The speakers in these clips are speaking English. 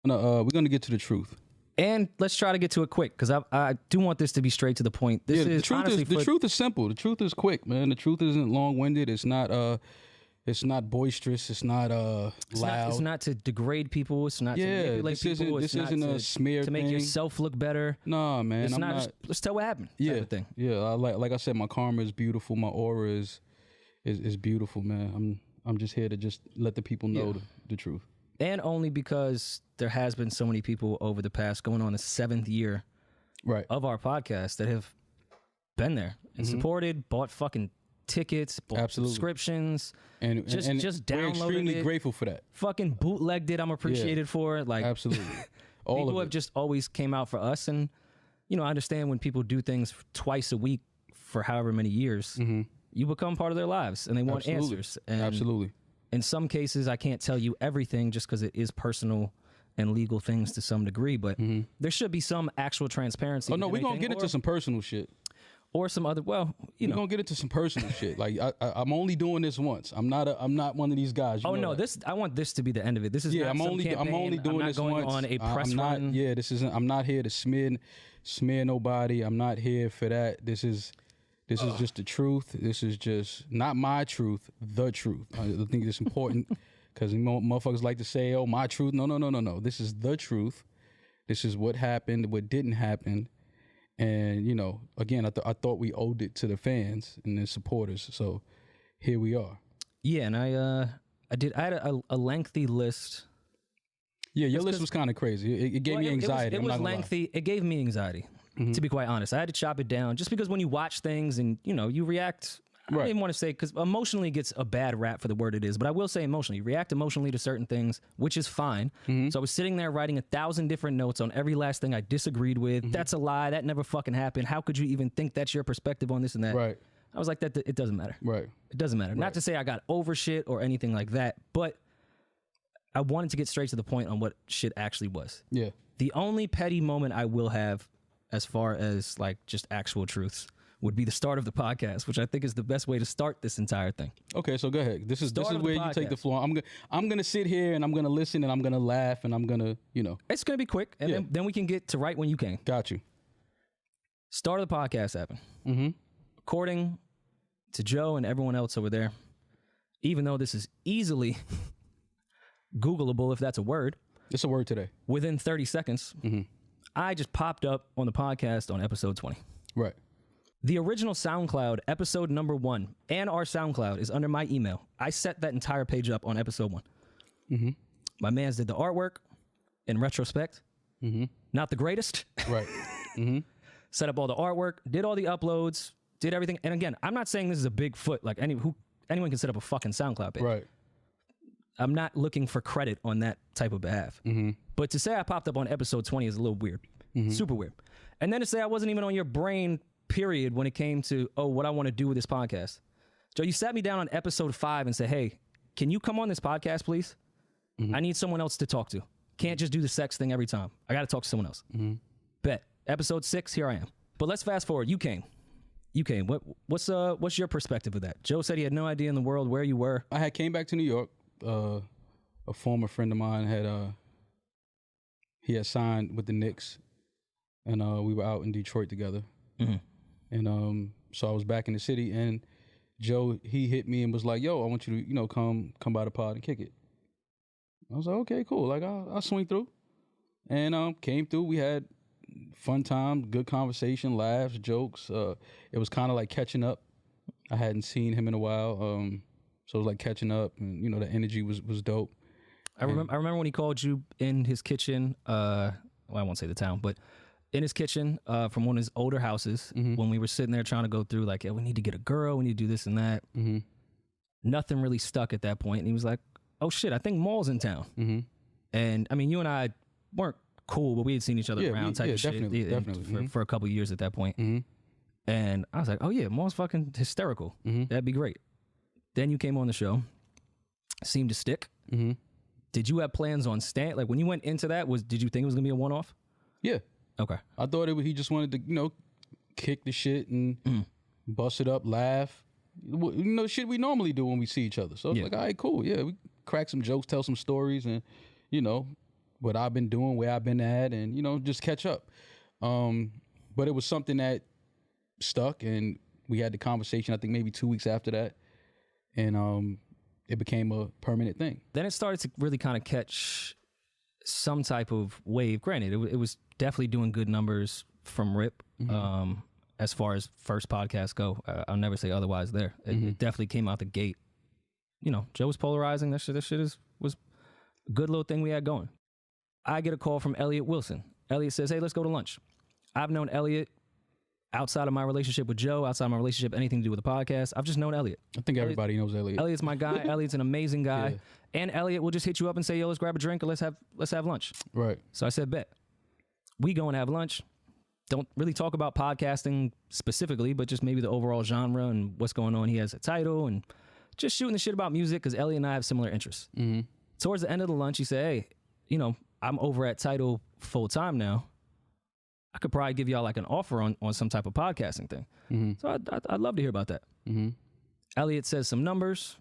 We're gonna get to the truth. And let's try to get to it quick, because I do want this to be straight to the point. This the truth honestly the truth is simple. The truth is quick, man. The truth isn't long-winded. It's not boisterous. It's not loud. It's not to degrade people. It's not to manipulate people. This isn't a smear to make thing. Yourself look better. Nah, man. It's not. Let's tell what happened. Yeah, type of thing. Yeah. Like I said, my karma is beautiful. My aura is beautiful, man. I'm just here to just let the people know the truth. And only because there has been so many people over the past, going on the 7th year of our podcast, that have been there and supported, bought fucking tickets, bought subscriptions, and just downloaded we're extremely it, grateful for that. Fucking bootlegged it. I'm appreciated for it. Like, absolutely. People have just always came out for us. And, I understand when people do things twice a week for however many years, you become part of their lives and they want answers. And absolutely. In some cases, I can't tell you everything just because it is personal and legal things to some degree, but there should be some actual transparency. Oh, no, we're going to get into some personal shit. Or some other, we're going to get into some personal shit. Like, I'm only doing this once. I'm not one of these guys. Oh, no, I want this to be the end of it. This is not I'm only doing this going once. On a press run. Yeah, I'm not here to smear nobody. I'm not here for that. This is just the truth. This is just not my truth, the truth. I think it's important because motherfuckers like to say, oh, my truth. No. This is the truth. This is what happened, what didn't happen. And, again, I thought we owed it to the fans and the supporters. So here we are. Yeah, and I had a lengthy list. Yeah, your list was kind of crazy. It gave me anxiety. It was lengthy. It gave me anxiety. To be quite honest, I had to chop it down just because when you watch things and you react, I don't even want to say, because emotionally gets a bad rap for the word it is, but I will say emotionally. You react emotionally to certain things, which is fine. So I was sitting there writing 1,000 different notes on every last thing I disagreed with. That's a lie. That never fucking happened. How could you even think that's your perspective on this and that? Right. I was like, that it doesn't matter. Right. It doesn't matter. Right. Not to say I got over shit or anything like that, but I wanted to get straight to the point on what shit actually was. Yeah. The only petty moment I will have, as far as like just actual truths, would be the start of the podcast, which I think is the best way to start this entire thing. Okay, so go ahead. This is where you take the floor. I'm gonna sit here and I'm gonna listen and I'm gonna laugh and I'm gonna, It's gonna be quick, and then we can get to right when you can. Got you. Start of the podcast happened. According to Joe and everyone else over there, even though this is easily Googleable, if that's a word. It's a word today. Within 30 seconds. I just popped up on the podcast on episode 20. Right. The original SoundCloud, episode number 1, and our SoundCloud is under my email. I set that entire page up on episode 1. My mans did the artwork. In retrospect, not the greatest. Right. Set up all the artwork, did all the uploads, did everything. And again, I'm not saying this is a big foot. Like anyone can set up a fucking SoundCloud page. Right. I'm not looking for credit on that type of behalf. But to say I popped up on episode 20 is a little weird. Super weird. And then to say I wasn't even on your brain, period, when it came to, what I want to do with this podcast. Joe, you sat me down on episode 5 and said, hey, can you come on this podcast, please? I need someone else to talk to. Can't just do the sex thing every time. I got to talk to someone else. Bet. Episode 6, here I am. But let's fast forward. You came. What's your perspective of that? Joe said he had no idea in the world where you were. I came back to New York. A former friend of mine had signed with the Knicks, and we were out in Detroit together. And so I was back in the city, and Joe, he hit me and was like, yo, I want you to, come by the pod and kick it. I was like, okay, cool. Like, I'll swing through. And came through. We had fun time, good conversation, laughs, jokes. It was kind of like catching up. I hadn't seen him in a while. So it was like catching up, and, the energy was dope. I remember when he called you in his kitchen. I won't say the town, but in his kitchen from one of his older houses when we were sitting there trying to go through, like, we need to get a girl, we need to do this and that. Nothing really stuck at that point. And he was like, oh shit, I think Maul's in town. And I mean, you and I weren't cool, but we had seen each other around type of shit definitely. For a couple of years at that point. And I was like, oh yeah, Maul's fucking hysterical. That'd be great. Then you came on the show, seemed to stick. Did you have plans on staying? Like when you went into that, did you think it was gonna be a one-off? Yeah. Okay. I thought he just wanted to, kick the shit and bust it up, laugh. Shit we normally do when we see each other. So it's like, all right, cool. Yeah, we crack some jokes, tell some stories, and, what I've been doing, where I've been at, and, you know, just catch up. But it was something that stuck, and we had the conversation, I think maybe 2 weeks after that. And it became a permanent thing. Then it started to really kind of catch some type of wave. Granted, it was definitely doing good numbers from RIP. As far as first podcasts go, I'll never say otherwise there. It definitely came out the gate. You know, Joe was polarizing. That shit was a good little thing we had going. I get a call from Elliot Wilson. Elliot says, hey, let's go to lunch. I've known Elliot outside of my relationship with Joe, outside of my relationship, anything to do with the podcast. I've just known Elliot. I think everybody knows Elliot. Elliot's my guy. Elliot's an amazing guy. Yeah. And Elliot will just hit you up and say, yo, let's grab a drink and let's have lunch. Right. So I said, bet. We go and have lunch. Don't really talk about podcasting specifically, but just maybe the overall genre and what's going on. He has a title and just shooting the shit about music because Elliot and I have similar interests. Towards the end of the lunch, he said, hey, you know, I'm over at Tidal full time now. I could probably give y'all like an offer on some type of podcasting thing. So I'd love to hear about that. Elliot says some numbers,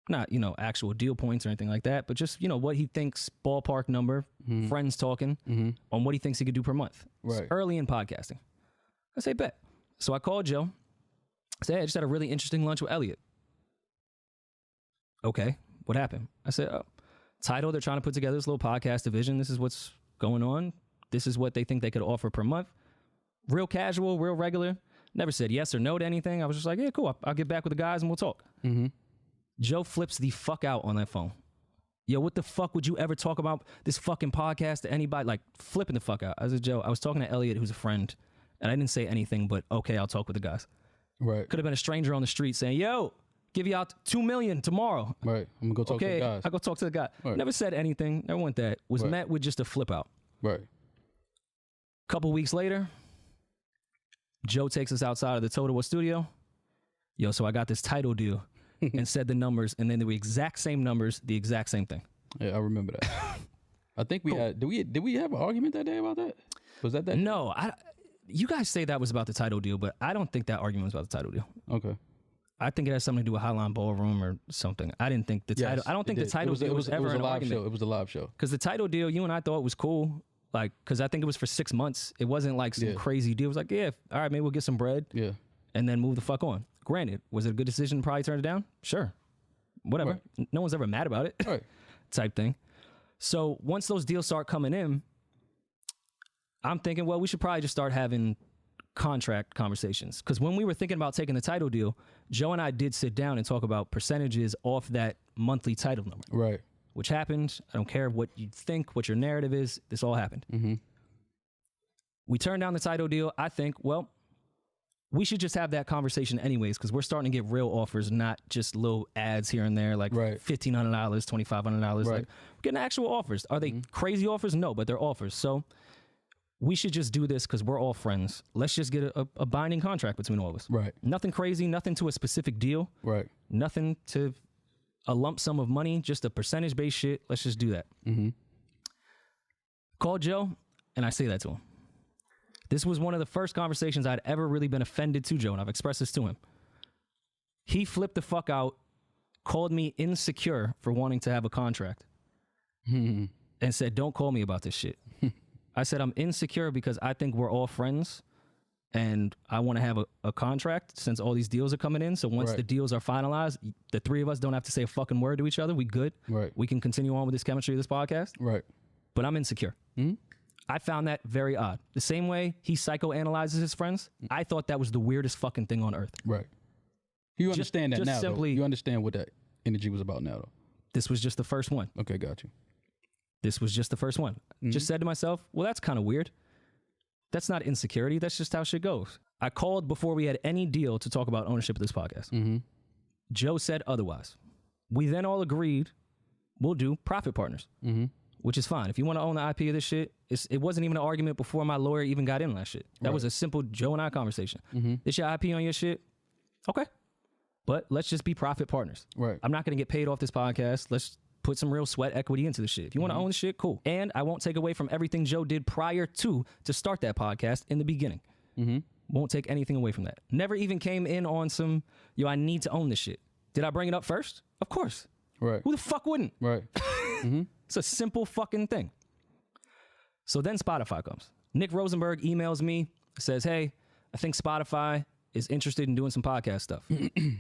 not, you know, actual deal points or anything like that, but just, you know, what he thinks, ballpark number, friends talking on what he thinks he could do per month. Right. Early in podcasting. I say, bet. So I called Joe. I said, hey, I just had a really interesting lunch with Elliot. Okay, what happened? I said, oh, Tidal, they're trying to put together this little podcast division. This is what's going on. This is what they think they could offer per month. Real casual, real regular. Never said yes or no to anything. I was just like, yeah, cool. I'll get back with the guys and we'll talk. Joe flips the fuck out on that phone. Yo, what the fuck would you ever talk about this fucking podcast to anybody? Like, flipping the fuck out. I said, Joe, I was talking to Elliot, who's a friend, and I didn't say anything but, okay, I'll talk with the guys. Right. Could have been a stranger on the street saying, yo, give you out $2 million tomorrow. Right. I'm going to go talk to the guys. I'll go talk to the guy. Right. Never said anything. Never went that. Was met with just a flip out. Right. Couple weeks later, Joe takes us outside of the Total studio. Yo, so I got this Tidal deal and said the numbers, and then they were exact same numbers, the exact same thing. Yeah, I remember that. I think we had, did we have an argument that day about that? Was that? No, you guys say that was about the Tidal deal, but I don't think that argument was about the Tidal deal. Okay. I think it has something to do with Highline Ballroom or something. I didn't think the Tidal. I don't think the Tidal deal was ever an argument. It was a live show. Because the Tidal deal, you and I thought was cool. Like, because I think it was for 6 months. It wasn't like some crazy deal. It was like, yeah, all right, maybe we'll get some bread. Yeah. And then move the fuck on. Granted, was it a good decision to probably turn it down? Sure. Whatever. Right. No one's ever mad about it. Right. Type thing. So once those deals start coming in, I'm thinking, well, we should probably just start having contract conversations. Because when we were thinking about taking the Tidal deal, Joe and I did sit down and talk about percentages off that monthly Tidal number. Right. Which happened. I don't care what you think, what your narrative is. This all happened. We turned down the Tidal deal. I think, well, we should just have that conversation anyways, because we're starting to get real offers, not just little ads here and there, like $1,500, $2,500. Right. Like, we're getting actual offers. Are they crazy offers? No, but they're offers. So we should just do this because we're all friends. Let's just get a binding contract between all of us. Right. Nothing crazy, nothing to a specific deal. Right. Nothing to a lump sum of money, just a percentage-based shit. Let's just do that. Call Joe, and I say that to him. This was one of the first conversations I'd ever really been offended to Joe, and I've expressed this to him. He flipped the fuck out, called me insecure for wanting to have a contract, and said, don't call me about this shit. I said, I'm insecure because I think we're all friends, and I want to have a contract since all these deals are coming in. So once the deals are finalized, the three of us don't have to say a fucking word to each other. We good. Right. We can continue on with this chemistry of this podcast. Right. But I'm insecure. I found that very odd. The same way he psychoanalyzes his friends, I thought that was the weirdest fucking thing on earth. Right. You understand that now, though. You understand what that energy was about now, though. This was just the first one. Okay, got you. This was just the first one. Just said to myself, well, that's kind of weird. That's not insecurity. That's just how shit goes. I called before we had any deal to talk about ownership of this podcast. Joe said otherwise. We then all agreed we'll do profit partners, which is fine. If you want to own the IP of this shit, it wasn't even an argument before my lawyer even got in on that shit. That was a simple Joe and I conversation. This your IP on your shit? Okay. But let's just be profit partners. Right. I'm not going to get paid off this podcast. Let's put some real sweat equity into the shit. If you want to own the shit, cool. And I won't take away from everything Joe did prior to start that podcast in the beginning. Won't take anything away from that. Never even came in on some, yo, I need to own this shit. Did I bring it up first? Of course. Right. Who the fuck wouldn't? Right. It's a simple fucking thing. So then Spotify comes. Nick Rosenberg emails me, says, hey, I think Spotify is interested in doing some podcast stuff.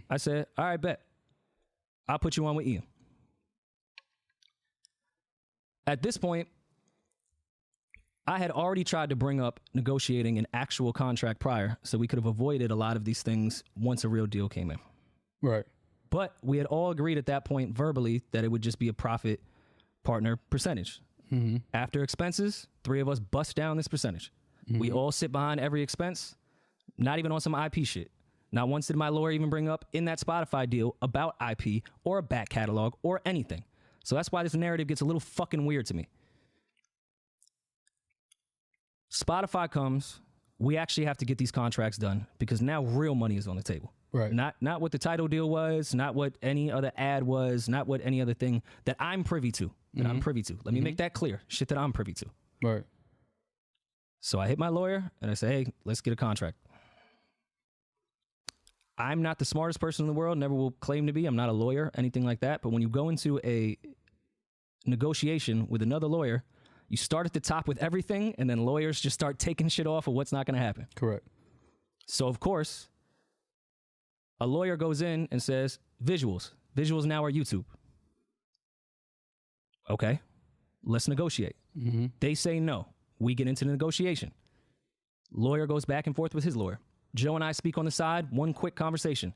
I said, all right, bet. I'll put you on with Ian. At this point, I had already tried to bring up negotiating an actual contract prior, so we could have avoided a lot of these things once a real deal came in. Right. But we had all agreed at that point verbally that it would just be a profit partner percentage. Mm-hmm. After expenses, 3 of us bust down this percentage. Mm-hmm. We all sit behind every expense, not even on some IP shit. Not once did my lawyer even bring up in that Spotify deal about IP or a back catalog or anything. So that's why this narrative gets a little fucking weird to me. Spotify comes, we actually have to get these contracts done because now real money is on the table. Right. Not what the title deal was, not what any other ad was, not what any other thing that I'm privy to. I'm privy to. Let me make that clear. Shit that I'm privy to. Right. So I hit my lawyer and I say, hey, let's get a contract. I'm not the smartest person in the world, never will claim to be. I'm not a lawyer, anything like that. But when you go into a negotiation with another lawyer, you start at the top with everything, and then lawyers just start taking shit off of what's not going to happen. Correct. So, of course, a lawyer goes in and says, visuals. Visuals now are YouTube. Okay, let's negotiate. Mm-hmm. They say no. We get into the negotiation. Lawyer goes back and forth with his lawyer. Joe and I speak on the side, one quick conversation.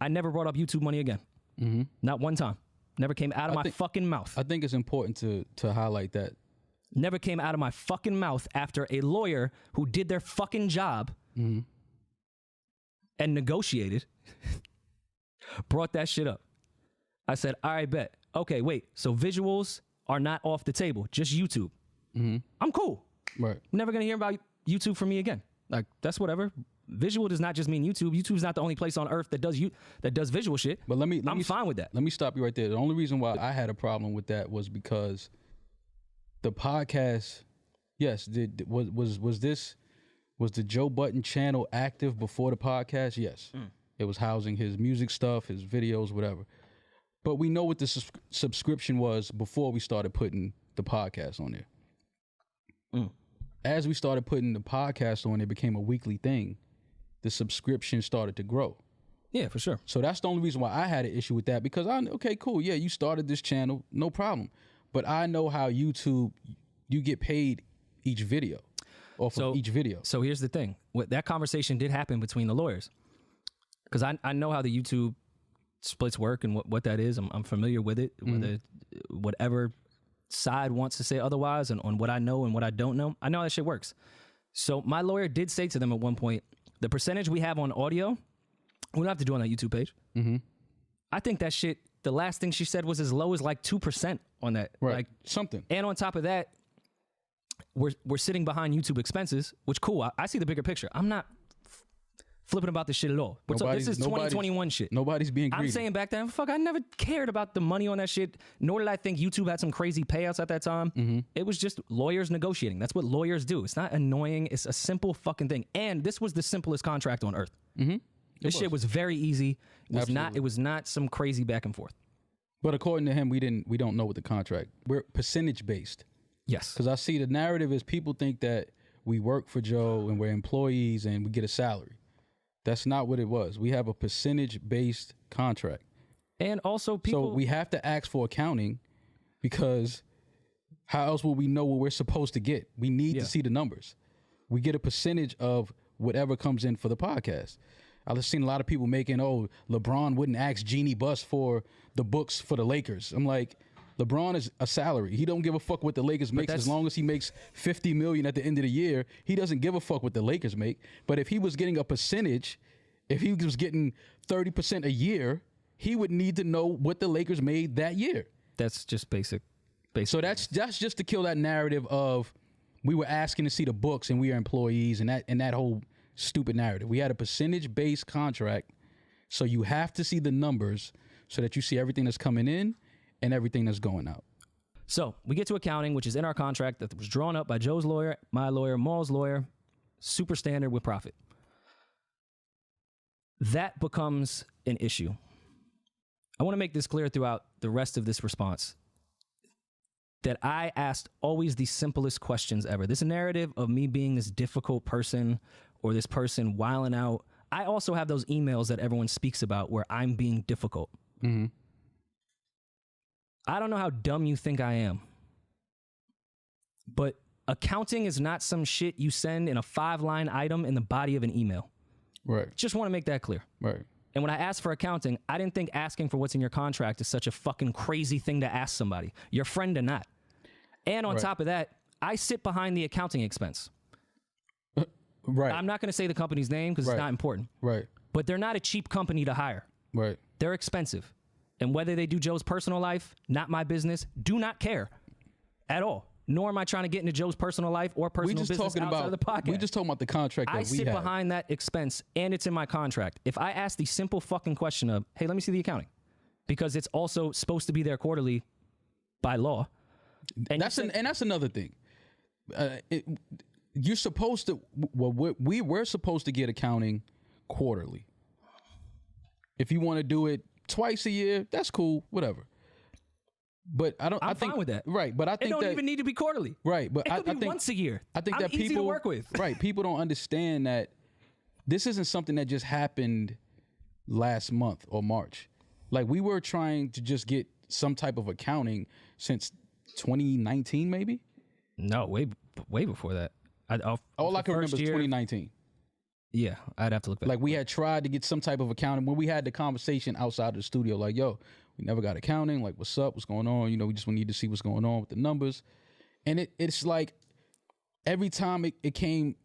I never brought up YouTube money again. Mm-hmm. Not one time. Never came out of my fucking mouth. I think it's important to highlight that. Never came out of my fucking mouth after a lawyer who did their fucking job and negotiated brought that shit up. I said, all right, bet. Okay, wait. So visuals are not off the table, just YouTube. Mm-hmm. I'm cool. Right. Never going to hear about YouTube from me again. Like, that's whatever. Visual does not just mean YouTube. YouTube's not the only place on earth that does visual shit. But I'm fine with that. Let me stop you right there. The only reason why I had a problem with that was because the podcast, yes, was the Joe Budden channel active before the podcast? Yes. It was housing his music stuff, his videos, whatever. But we know what the subscription was before we started putting the podcast on there. As we started putting the podcast on, it became a weekly thing. The subscription started to grow. Yeah, for sure. So that's the only reason why I had an issue with that, because okay, cool. Yeah, you started this channel, no problem. But I know how YouTube, you get paid each video, off of each video. So here's the thing. That conversation did happen between the lawyers. Because I know how the YouTube splits work and what that is. I'm familiar with it. Whether whatever side wants to say otherwise and on what I know and what I don't know, I know how that shit works. So my lawyer did say to them at one point, the percentage we have on audio, we don't have to do on that YouTube page. Mm-hmm. I think that shit, the last thing she said was as low as like 2% on that. Right. Like something. And on top of that, we're sitting behind YouTube expenses, which cool. I see the bigger picture. I'm not flipping about this shit at all. This is 2021 shit. Nobody's being greedy. I'm saying back then, fuck, I never cared about the money on that shit, nor did I think YouTube had some crazy payouts at that time. Mm-hmm. It was just lawyers negotiating. That's what lawyers do. It's not annoying. It's a simple fucking thing. And this was the simplest contract on earth. Mm-hmm. This shit was very easy. It was not some crazy back and forth. But according to him, we don't know what the contract. We're percentage based. Yes. Because I see the narrative is people think that we work for Joe and we're employees and we get a salary. That's not what it was. We have a percentage-based contract. And also people... So we have to ask for accounting because how else will we know what we're supposed to get? We need to see the numbers. We get a percentage of whatever comes in for the podcast. I've seen a lot of people making, LeBron wouldn't ask Jeannie Buss for the books for the Lakers. I'm like, LeBron is a salary. He don't give a fuck what the Lakers makes as long as he makes $50 million at the end of the year. He doesn't give a fuck what the Lakers make. But if he was getting a percentage, if he was getting 30% a year, he would need to know what the Lakers made that year. That's just basic. So that's just to kill that narrative of we were asking to see the books and we are employees and that whole stupid narrative. We had a percentage-based contract, so you have to see the numbers so that you see everything that's coming in and everything that's going out. So we get to accounting, which is in our contract that was drawn up by Joe's lawyer, my lawyer, Maul's lawyer, super standard with profit. That becomes an issue. I want to make this clear throughout the rest of this response. that I asked always the simplest questions ever. This narrative of me being this difficult person or this person wilding out. I also have those emails that everyone speaks about where I'm being difficult. Mm-hmm. I don't know how dumb you think I am, but accounting is not some shit you send in a 5-line item in the body of an email. Right. Just want to make that clear. Right. And when I asked for accounting, I didn't think asking for what's in your contract is such a fucking crazy thing to ask somebody, your friend or not. And on top of that, I sit behind the accounting expense. Right. I'm not going to say the company's name because it's not important. Right. But they're not a cheap company to hire. Right. They're expensive. And whether they do Joe's personal life, not my business, do not care at all. Nor am I trying to get into Joe's personal life or personal business outside of the podcast. We just talking about the contract that we have. I sit behind that expense, and it's in my contract. If I ask the simple fucking question of, hey, let me see the accounting, because it's also supposed to be there quarterly by law. And that's another thing. You're supposed to. Well, we're supposed to get accounting quarterly. If you want to do it twice a year, that's cool. Whatever. But I'm fine with that. Right, but I think it don't even need to be quarterly. Right, but it could be once a year. I think I'm that easy people to work with. Right, people don't understand that this isn't something that just happened last month or March. Like, we were trying to just get some type of accounting since 2019, maybe. No, way before that. All I can remember is 2019. Yeah, I'd have to look back. Like, we had tried to get some type of accounting when we had the conversation outside of the studio. Like, yo, we never got accounting. Like, what's up? What's going on? You know, we just need to see what's going on with the numbers. And it's like every time it came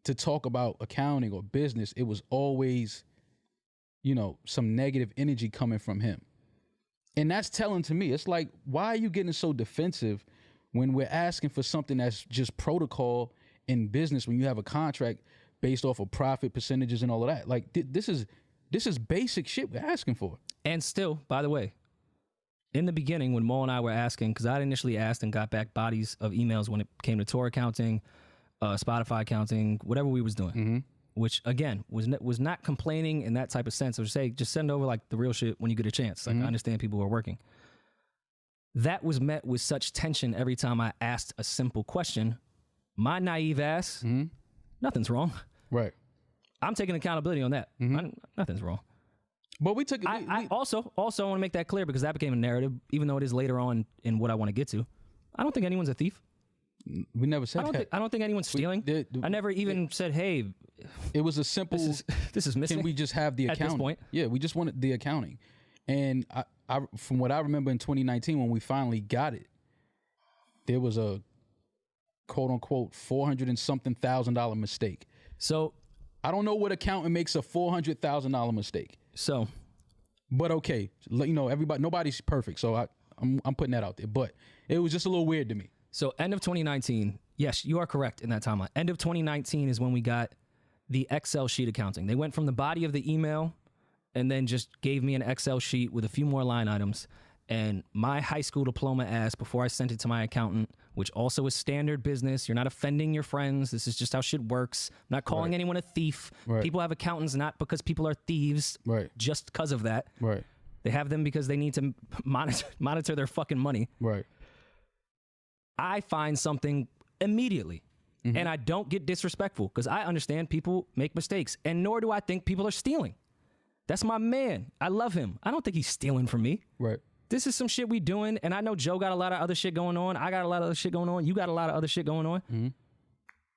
to talk about accounting or business, it was always, you know, some negative energy coming from him. And that's telling to me. It's like, why are you getting so defensive when we're asking for something that's just protocol in business when you have a contract based off of profit percentages and all of that? Like, this is basic shit we're asking for. And still, by the way, in the beginning when Mo and I were asking, because I initially asked and got back bodies of emails when it came to tour accounting, Spotify accounting, whatever we was doing, mm-hmm. which again was not complaining in that type of sense. I would say just send over like the real shit when you get a chance. Like, mm-hmm. I understand people who are working. That was met with such tension every time I asked a simple question. My naive ass, mm-hmm. nothing's wrong. Right. I'm taking accountability on that. Mm-hmm. Nothing's wrong. But we took it. I also want to make that clear because that became a narrative, even though it is later on in what I want to get to. I don't think anyone's a thief. We never said that. I don't think anyone's stealing. I never even said, hey. It was a simple. This is missing. Can we just have the accounting? At this point? Yeah, we just wanted the accounting. And I from what I remember in 2019 when we finally got it, there was a quote unquote $400 and something thousand mistake. So I don't know what accountant makes a $400,000 mistake. So, but okay, you know, nobody's perfect. So I'm putting that out there. But it was just a little weird to me. So end of 2019, yes, you are correct in that timeline. End of 2019 is when we got the Excel sheet accounting. They went from the body of the email and then just gave me an Excel sheet with a few more line items. And my high school diploma asked before I sent it to my accountant, which also is standard business. You're not offending your friends. This is just how shit works. I'm not calling anyone a thief. Right. People have accountants not because people are thieves, right? Just because of that. Right. They have them because they need to monitor their fucking money. Right. I find something immediately, mm-hmm. and I don't get disrespectful because I understand people make mistakes, and nor do I think people are stealing. That's my man. I love him. I don't think he's stealing from me. Right. This is some shit we doing, and I know Joe got a lot of other shit going on. I got a lot of other shit going on. You got a lot of other shit going on. Mm-hmm.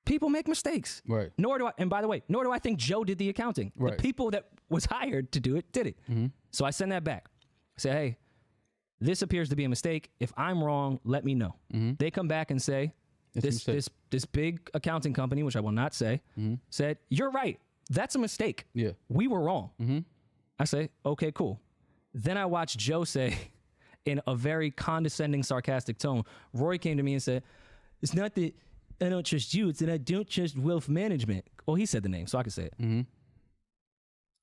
People make mistakes. Right. And by the way, nor do I think Joe did the accounting. Right. The people that was hired to do it did it. Mm-hmm. So I send that back. I say, hey, this appears to be a mistake. If I'm wrong, let me know. Mm-hmm. They come back and say, this big accounting company, which I will not say, mm-hmm. said, you're right. That's a mistake. Yeah. We were wrong. Mm-hmm. I say, okay, cool. Then I watch Joe say, in a very condescending, sarcastic tone, Rory came to me and said, it's not that I don't trust you, it's that I don't trust wealth management. Well, he said the name, so I can say it. Mm-hmm.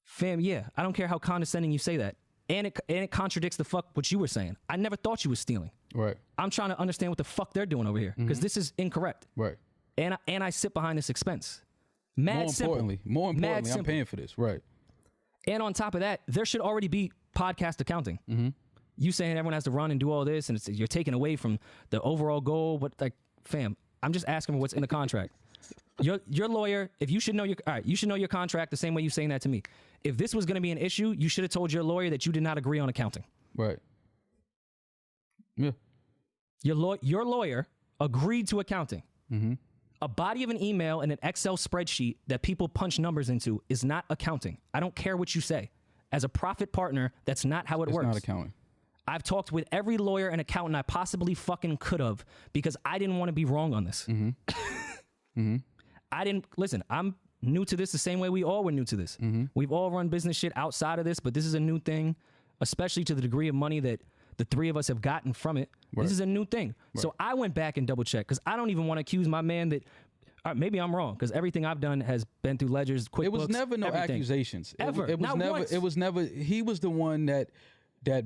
Fam, yeah, I don't care how condescending you say that. And it contradicts the fuck what you were saying. I never thought you were stealing. Right. I'm trying to understand what the fuck they're doing over here, because mm-hmm. this is incorrect. Right. And I sit behind this expense. More importantly, I'm paying for this. Right. And on top of that, there should already be podcast accounting. Mm-hmm. You saying everyone has to run and do all this, and you're taking away from the overall goal. But like, fam, I'm just asking what's in the contract. Your lawyer, if you should know you should know your contract the same way you're saying that to me. If this was going to be an issue, you should have told your lawyer that you did not agree on accounting. Right. Yeah. Your lawyer agreed to accounting. Mm-hmm. A body of an email and an Excel spreadsheet that people punch numbers into is not accounting. I don't care what you say. As a profit partner, that's not how it works. It's not accounting. I've talked with every lawyer and accountant I possibly fucking could have because I didn't want to be wrong on this. Mm-hmm. Mm-hmm. Listen, I'm new to this the same way we all were new to this. Mm-hmm. We've all run business shit outside of this, but this is a new thing, especially to the degree of money that the three of us have gotten from it. Right. This is a new thing. Right. So I went back and double checked because I don't even want to accuse my man that maybe I'm wrong because everything I've done has been through ledgers, QuickBooks. It was never no everything. accusations. Ever. It was Not never. once. It was never. He was the one that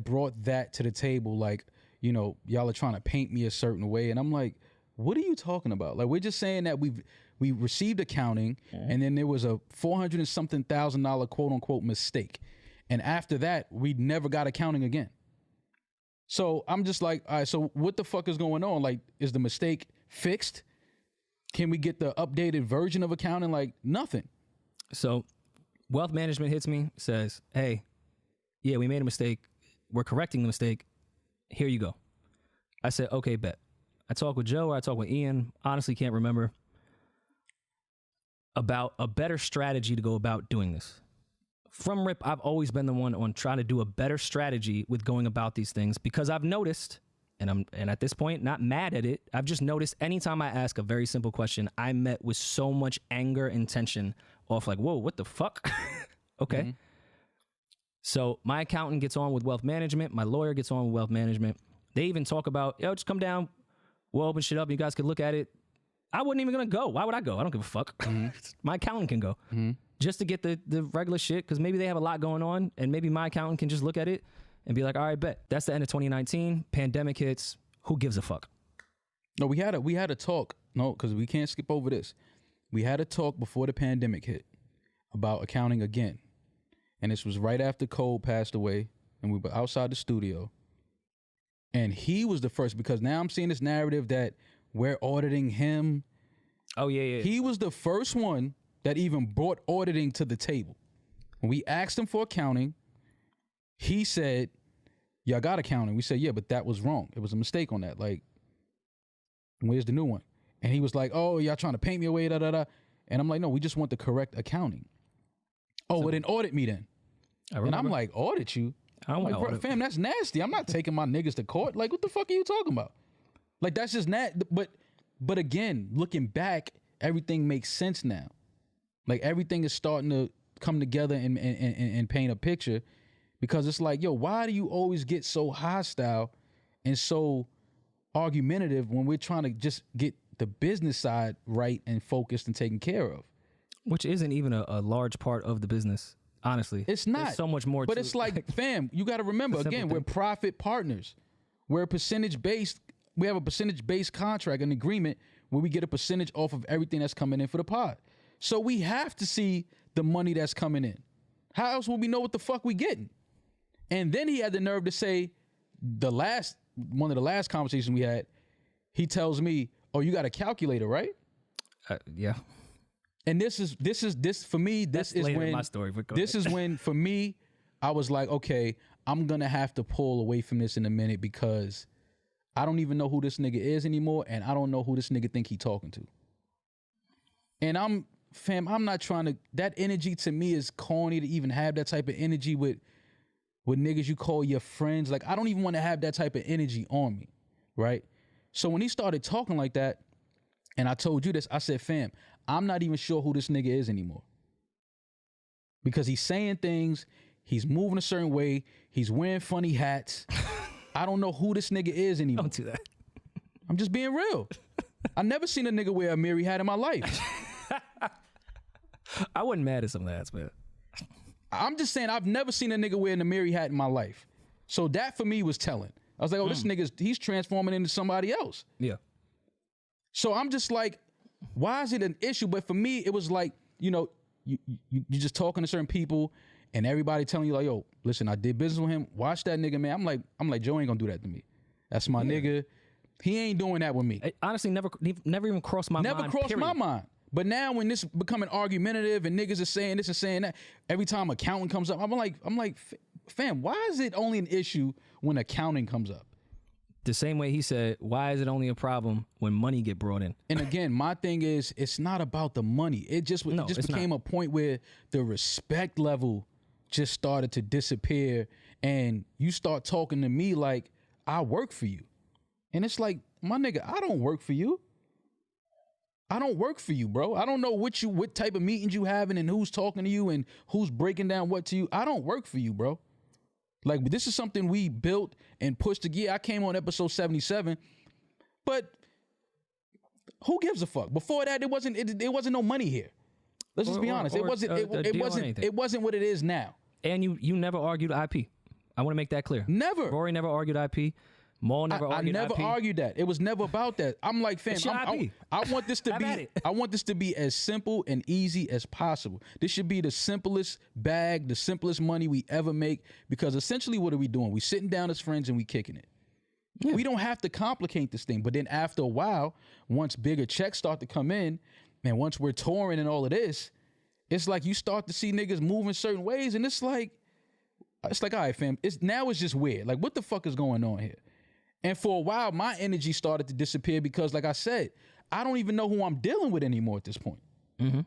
brought that to the table. Like, you know, y'all are trying to paint me a certain way, and I'm like, what are you talking about? Like, we're just saying that we received accounting, and then there was a $400 and something thousand quote unquote mistake, and after that we never got accounting again. So I'm just like, all right, so what the fuck is going on? Like, is the mistake fixed? Can we get the updated version of accounting? Like, nothing. So wealth management hits me, says, hey, yeah, we made a mistake. We're correcting the mistake. Here you go. I said, okay, bet. I talked with Joe or I talked with Ian. Honestly, can't remember. About a better strategy to go about doing this. From RIP, I've always been the one on trying to do a better strategy with going about these things because I've noticed, and at this point not mad at it, I've just noticed anytime I ask a very simple question, I'm met with so much anger and tension off like, whoa, what the fuck? Okay. Mm-hmm. So my accountant gets on with wealth management. My lawyer gets on with wealth management. They even talk about, yo, just come down. We'll open shit up. You guys could look at it. I wasn't even going to go. Why would I go? I don't give a fuck. Mm-hmm. My accountant can go just to get the regular shit because maybe they have a lot going on and maybe my accountant can just look at it and be like, all right, bet. That's the end of 2019. Pandemic hits. Who gives a fuck? No, we had a talk. No, because we can't skip over this. We had a talk before the pandemic hit about accounting again. And this was right after Cole passed away and we were outside the studio. And he was the first because now I'm seeing this narrative that we're auditing him. Oh, yeah. He was the first one that even brought auditing to the table. When we asked him for accounting, he said, y'all got accounting. We said, yeah, but that was wrong. It was a mistake on that. Like, where's the new one? And he was like, oh, y'all trying to paint me away, da-da-da. And I'm like, no, we just want the correct accounting. Oh, well, then audit me then. And I'm like, audit you? I'm like, bro, fam, that's nasty. I'm not taking my niggas to court. Like, what the fuck are you talking about? Like, that's just but again, looking back, everything makes sense now. Like, everything is starting to come together and paint a picture because it's like, yo, why do you always get so hostile and so argumentative when we're trying to just get the business side right and focused and taken care of? Which isn't even a large part of the business, honestly. It's not. There's so much more but to it's like, fam, you got to remember, again, we're profit partners. We're percentage-based. We have a percentage-based contract, an agreement where we get a percentage off of everything that's coming in for the pod. So we have to see the money that's coming in. How else will we know what the fuck we getting? And then he had the nerve to say, one of the last conversations we had, he tells me, oh, you got a calculator, right? Yeah. And this for me, this is when my story, this is when for me, I was like, okay, I'm gonna have to pull away from this in a minute because I don't even know who this nigga is anymore, and I don't know who this nigga think he talking to. And I'm not trying to. That energy to me is corny to even have that type of energy with niggas you call your friends. Like, I don't even want to have that type of energy on me, right? So when he started talking like that, and I told you this, I said, fam, I'm not even sure who this nigga is anymore. Because he's saying things, he's moving a certain way, he's wearing funny hats. I don't know who this nigga is anymore. Don't do that. I'm just being real. I never seen a nigga wear a Mary hat in my life. I wasn't mad at some of that, man. I'm just saying I've never seen a nigga wearing a Mary hat in my life. So that for me was telling. I was like, oh, this nigga's, he's transforming into somebody else. Yeah. So I'm just like, why is it an issue? But for me, it was like, you know, you just talking to certain people and everybody telling you like, yo, listen, I did business with him. Watch that nigga, man. I'm like, Joe ain't gonna do that to me. That's my nigga. He ain't doing that with me. It honestly, never even crossed my mind. Never crossed my mind. But now when this becoming argumentative and niggas are saying this and saying that, every time accounting comes up, I'm like, fam, why is it only an issue when accounting comes up? The same way he said, why is it only a problem when money get brought in? And again, my thing is, it's not about the money. It just became a point where the respect level just started to disappear, and you start talking to me like I work for you. And it's like, my nigga, I don't work for you. I don't work for you, bro. I don't know what type of meetings you having and who's talking to you and who's breaking down what to you. I don't work for you, bro. Like, this is something we built and pushed to get. I came on episode 77, but who gives a fuck? Before that, it wasn't no money here. Let's just be honest. It wasn't what it is now. And you never argued IP. I want to make that clear. Never. Rory never argued IP. Maul never argued IP. I never argued that. It was never about that. I'm like, fam, I want this to be as simple and easy as possible. This should be the simplest bag, the simplest money we ever make, because essentially what are we doing? We sitting down as friends and we kicking it. Yeah. We don't have to complicate this thing. But then after a while, once bigger checks start to come in, and once we're touring and all of this, it's like you start to see niggas moving certain ways, and it's like, all right, fam, it's just weird. Like, what the fuck is going on here? And for a while, my energy started to disappear because, like I said, I don't even know who I'm dealing with anymore at this point. Mm-hmm.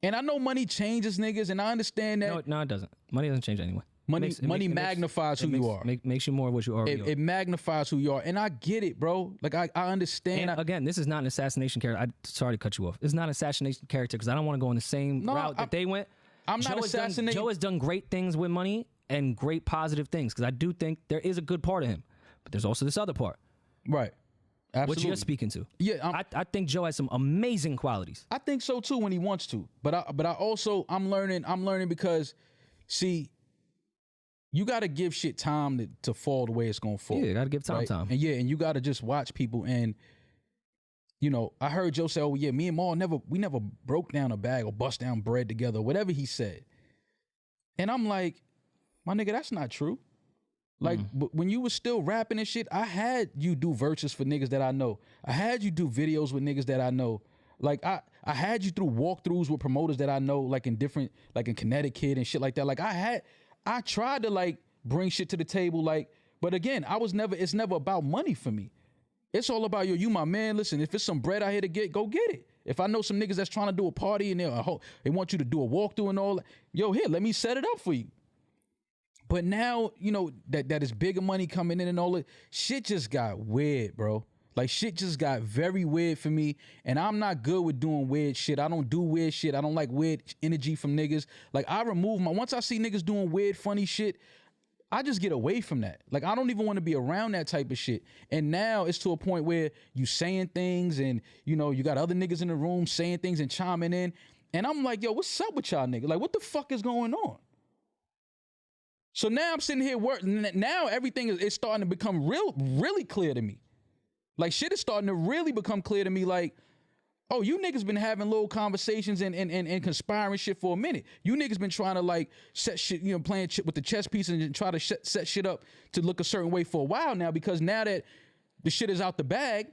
And I know money changes niggas, and I understand that. No, it doesn't. Money doesn't change anyway. Money magnifies who you are. Makes you more of what you already are. It magnifies who you are. And I get it, bro. Like, I understand. And again, this is not an assassination character. Sorry to cut you off. It's not an assassination character because I don't want to go in the same route that they went. I'm not assassinating. Joe has done great things with money and great positive things, because I do think there is a good part of him. But there's also this other part. Right. Absolutely. What you're speaking to. Yeah. I think Joe has some amazing qualities. I think so too when he wants to. But I also, I'm learning because, see, you got to give shit time to fall the way it's going to fall. Yeah, you got to give time. And and you got to just watch people. And, you know, I heard Joe say, oh yeah, me and Maul we never broke down a bag or bust down bread together, whatever he said. And I'm like, my nigga, that's not true. Like, when you was still rapping and shit, I had you do verses for niggas that I know. I had you do videos with niggas that I know. Like, I had you through walkthroughs with promoters that I know, like in Connecticut and shit like that. Like, I tried to, like, bring shit to the table, like, but again, it's never about money for me. It's all about, you my man. Listen, if it's some bread out here to get, go get it. If I know some niggas that's trying to do a party and they want you to do a walkthrough and all that, here, let me set it up for you. But now, you know, that is bigger money coming in and all that, shit just got weird, bro. Like, shit just got very weird for me, and I'm not good with doing weird shit. I don't do weird shit. I don't like weird energy from niggas. Like, I remove once I see niggas doing weird, funny shit, I just get away from that. Like, I don't even want to be around that type of shit. And now it's to a point where you saying things and, you know, you got other niggas in the room saying things and chiming in, and I'm like, yo, what's up with y'all niggas? Like, what the fuck is going on? So now I'm sitting here working. Now everything is starting to become really clear to me. Like, shit is starting to really become clear to me. Like, oh, you niggas been having little conversations and conspiring shit for a minute. You niggas been trying to, like, set shit, you know, playing shit with the chess pieces and try to set shit up to look a certain way for a while now, because now that the shit is out the bag,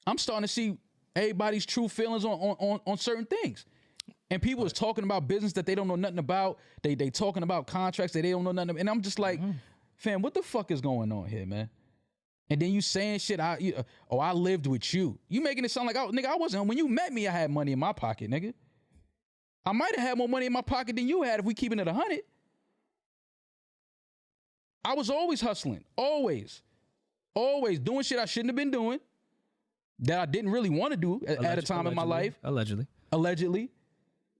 I'm starting to see everybody's true feelings on certain things. And people is talking about business that they don't know nothing about. They talking about contracts that they don't know nothing about. And I'm just like, fam, what the fuck is going on here, man? And then you saying shit, I lived with you. You making it sound like, oh, nigga, I wasn't. When you met me, I had money in my pocket, nigga. I might have had more money in my pocket than you had if we keeping it 100. I was always hustling. Always doing shit I shouldn't have been doing, that I didn't really want to do at a time in my life. Allegedly.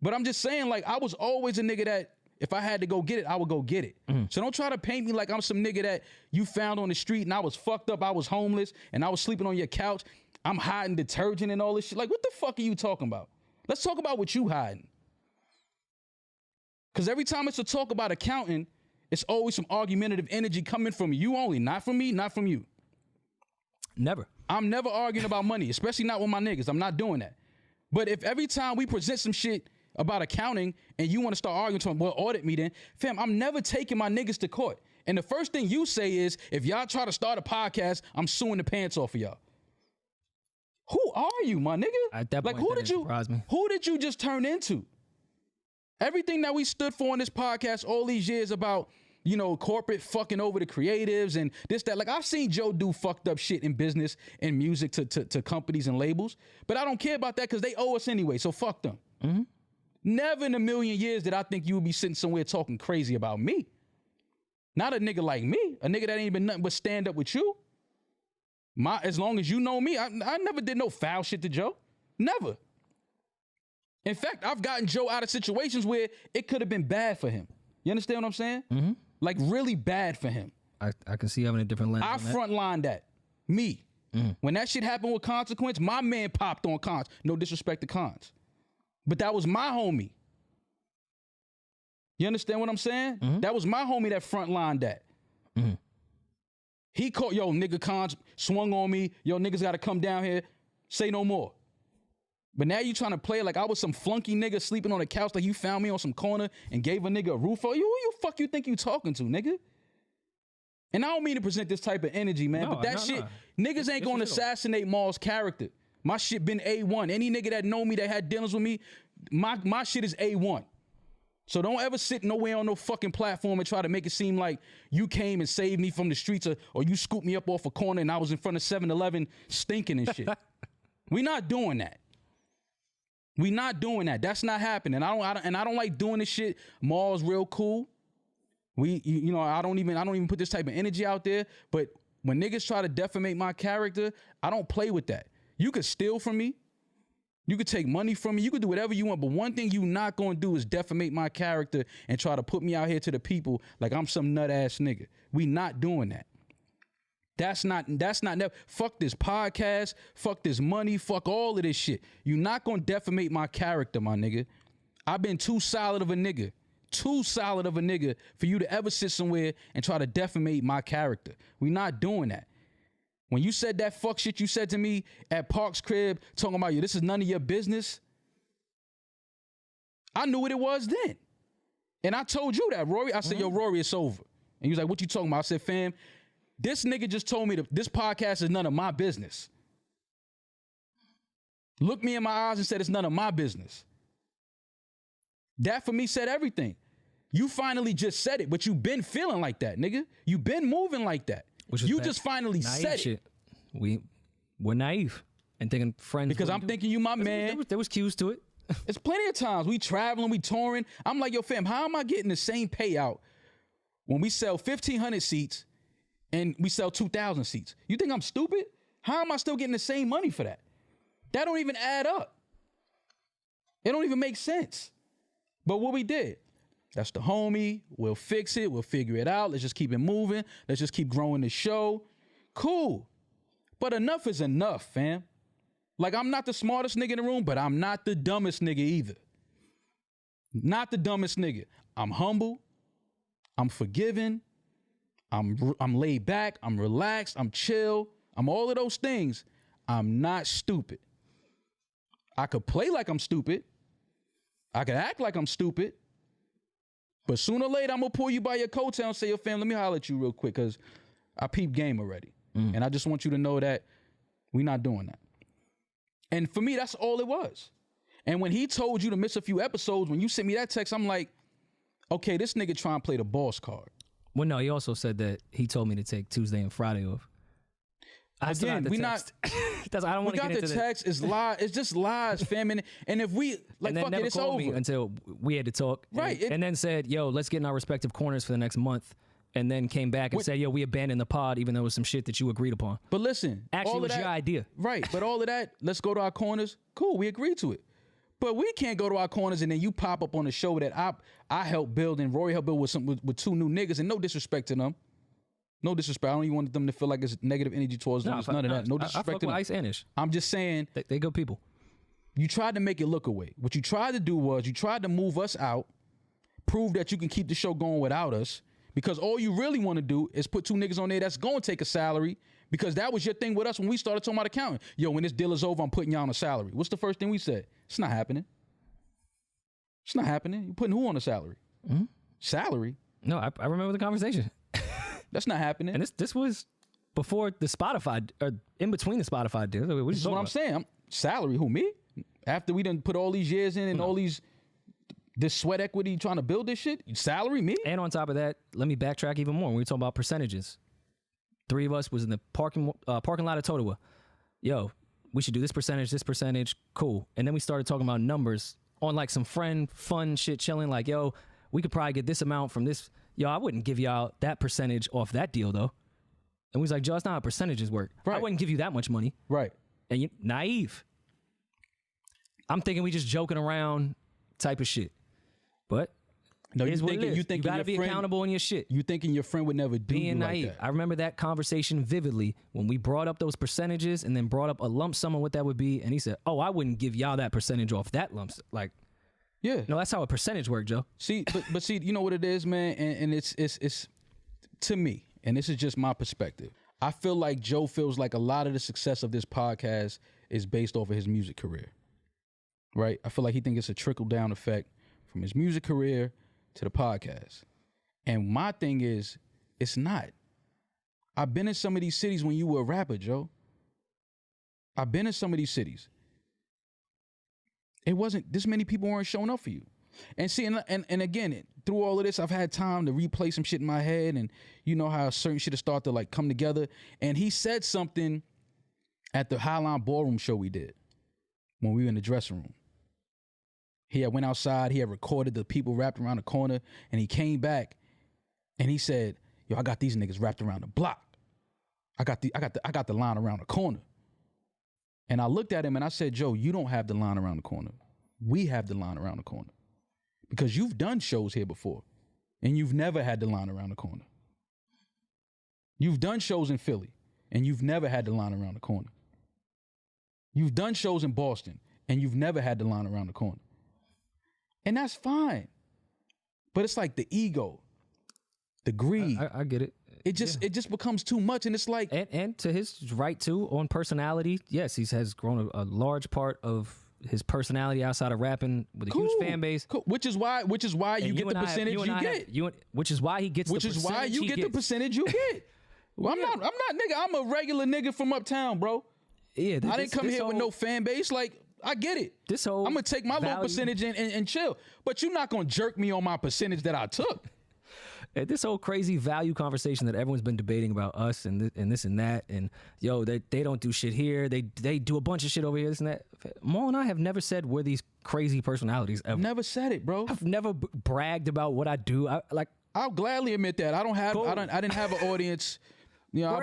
But I'm just saying, like, I was always a nigga that if I had to go get it, I would go get it. So don't try to paint me like I'm some nigga that you found on the street and I was fucked up, I was homeless, and I was sleeping on your couch. I'm hiding detergent and all this shit. Like, what the fuck are you talking about? Let's talk about what you hiding. Because every time it's a talk about accounting, it's always some argumentative energy coming from you only, not from me, not from you. Never. I'm never arguing about money, especially not with my niggas. I'm not doing that. But if every time we present some shit, about accounting and you want to start arguing to them, well, audit me then. Fam, I'm never taking my niggas to court. And the first thing you say is, if y'all try to start a podcast, I'm suing the pants off of y'all. Who are you, my nigga? At that point, who did you just turn into? Everything that we stood for on this podcast all these years about, you know, corporate fucking over the creatives and this, that. Like, I've seen Joe do fucked up shit in business and music to companies and labels, but I don't care about that because they owe us anyway, so fuck them. Mm-hmm. Never in a million years did I think you would be sitting somewhere talking crazy about me. Not a nigga like me, a nigga that ain't been nothing but stand up with you. As long as you know me, I never did no foul shit to Joe. Never. In fact, I've gotten Joe out of situations where it could have been bad for him. You understand what I'm saying? Mm-hmm. Like, really bad for him. I can see having a different lens. I frontlined that. Me. Mm. When that shit happened with Consequence, my man popped on Cons. No disrespect to Cons. But that was my homie. You understand what I'm saying? Mm-hmm. That was my homie that frontlined that. Mm-hmm. He called, yo, nigga, Cons swung on me. Yo, niggas got to come down here. Say no more. But now you trying to play like I was some flunky nigga sleeping on a couch, like you found me on some corner and gave a nigga a roof over you. Who you fuck you think you talking to, nigga? And I don't mean to present this type of energy, man, but that shit, niggas ain't going to assassinate Maul's character. My shit been A1. Any nigga that know me that had dealings with me, my shit is A1. So don't ever sit nowhere on no fucking platform and try to make it seem like you came and saved me from the streets or you scooped me up off a corner and I was in front of 7-Eleven stinking and shit. We not doing that. We not doing that. That's not happening. I don't like doing this shit. Maul's real cool. I don't even put this type of energy out there. But when niggas try to defamate my character, I don't play with that. You could steal from me. You could take money from me. You could do whatever you want. But one thing you not going to do is defamate my character and try to put me out here to the people like I'm some nut ass nigga. We not doing that. That's not fuck this podcast, fuck this money, fuck all of this shit. You're not going to defamate my character, my nigga. I've been too solid of a nigga for you to ever sit somewhere and try to defamate my character. We not doing that. When you said that fuck shit you said to me at Park's crib, talking about you, this is none of your business, I knew what it was then. And I told you that, Rory. I said, yo, Rory, it's over. And he was like, what you talking about? I said, fam, this nigga just told me this podcast is none of my business. Looked me in my eyes and said it's none of my business. That for me said everything. You finally just said it, but you been feeling like that, nigga. You been moving like that. You just finally said shit. We're naive and thinking friends. Because I'm thinking you my man. There was cues to it. It's plenty of times we traveling, we touring. I'm like, yo, fam, how am I getting the same payout when we sell 1,500 seats and we sell 2,000 seats? You think I'm stupid? How am I still getting the same money for that? That don't even add up. It don't even make sense. But what we did, that's the homie. We'll fix it. We'll figure it out. Let's just keep it moving. Let's just keep growing the show. Cool. But enough is enough, fam. Like, I'm not the smartest nigga in the room, but I'm not the dumbest nigga either. Not the dumbest nigga. I'm humble. I'm forgiving. I'm laid back. I'm relaxed. I'm chill. I'm all of those things. I'm not stupid. I could play like I'm stupid. I could act like I'm stupid. But sooner or later, I'm going to pull you by your coattail and say, yo, fam, let me holler at you real quick because I peep game already. And I just want you to know that we're not doing that. And for me, that's all it was. And when he told you to miss a few episodes, when you sent me that text, I'm like, okay, this nigga trying to play the boss card. Well, no, he also said that he told me to take Tuesday and Friday off. Again, we not. I don't want to get into the text. It's lies. It's just lies, fam. And if we like, fuck it, it's over. Me until we had to talk, right? And then said, "Yo, let's get in our respective corners for the next month." And then came back and said, "Yo, we abandoned the pod, even though it was some shit that you agreed upon." But listen, actually, it was your idea, right? But all of that, let's go to our corners. Cool, we agreed to it. But we can't go to our corners and then you pop up on the show that I helped build and Rory helped build with two new niggas, and no disrespect to them. No disrespect. I don't even want them to feel like it's negative energy towards them. It's none of that. No disrespect to them. Ice and Ish. I'm just saying. They good people. You tried to make it look away. What you tried to do was you tried to move us out, prove that you can keep the show going without us, because all you really want to do is put two niggas on there that's going to take a salary, because that was your thing with us when we started talking about accounting. Yo, when this deal is over, I'm putting y'all on a salary. What's the first thing we said? It's not happening. It's not happening. You putting who on the salary? Mm-hmm. Salary? No, I remember the conversation. That's not happening. And this was before the Spotify, or in between the Spotify deal. This is what I'm saying. Salary, who, me? After we done put all these years in and all this sweat equity trying to build this shit, salary, me? And on top of that, let me backtrack even more. When we talk about percentages, 3 of us was in the parking lot of Totowa. Yo, we should do this percentage, cool. And then we started talking about numbers on like some fun shit, chilling. Like, yo, we could probably get this amount from this. Yo, I wouldn't give y'all that percentage off that deal though. And we was like, Joe, that's not how percentages work. Right. I wouldn't give you that much money. Right. And you naive. I'm thinking we just joking around type of shit. But no, you gotta be accountable in your shit. You thinking your friend would never do you naive. Like that. I remember that conversation vividly when we brought up those percentages and then brought up a lump sum of what that would be. And he said, oh, I wouldn't give y'all that percentage off that lump sum. Like, yeah. No, that's how a percentage works, Joe. See, but see, you know what it is, man? And it's to me, and this is just my perspective. I feel like Joe feels like a lot of the success of this podcast is based off of his music career. Right? I feel like he thinks it's a trickle-down effect from his music career to the podcast. And my thing is, it's not. I've been in some of these cities when you were a rapper, Joe. I've been in some of these cities. It wasn't, this many people weren't showing up for you. And see, and again, through all of this, I've had time to replay some shit in my head, and you know how certain shit has started to like come together. And he said something at the Highline Ballroom show we did when we were in the dressing room. He had went outside, he had recorded the people wrapped around the corner, and he came back and he said, yo, I got these niggas wrapped around the block. I got the line around the corner. And I looked at him and I said, Joe, you don't have the line around the corner. We have the line around the corner. Because you've done shows here before and you've never had the line around the corner. You've done shows in Philly and you've never had the line around the corner. You've done shows in Boston and you've never had the line around the corner. And that's fine. But it's like the ego, the greed. I get it. It just becomes too much, and it's like and to his right too on personality. Yes, he has grown a large part of his personality outside of rapping with a huge fan base. Cool. Which is why you get the percentage you get. Which is why he gets. Which is why you get the percentage you get. Well, I'm not nigga. I'm a regular nigga from uptown, bro. Yeah, I didn't come here with no fan base. Like, I get it. I'm gonna take my little percentage and chill. But you're not gonna jerk me on my percentage that I took. This whole crazy value conversation that everyone's been debating about us and this and that, and yo, they don't do shit here. They do a bunch of shit over here, this and that. Maul and I have never said we're these crazy personalities ever. Never said it, bro. I've never bragged about what I do. I'll gladly admit that. I didn't have an audience. You know,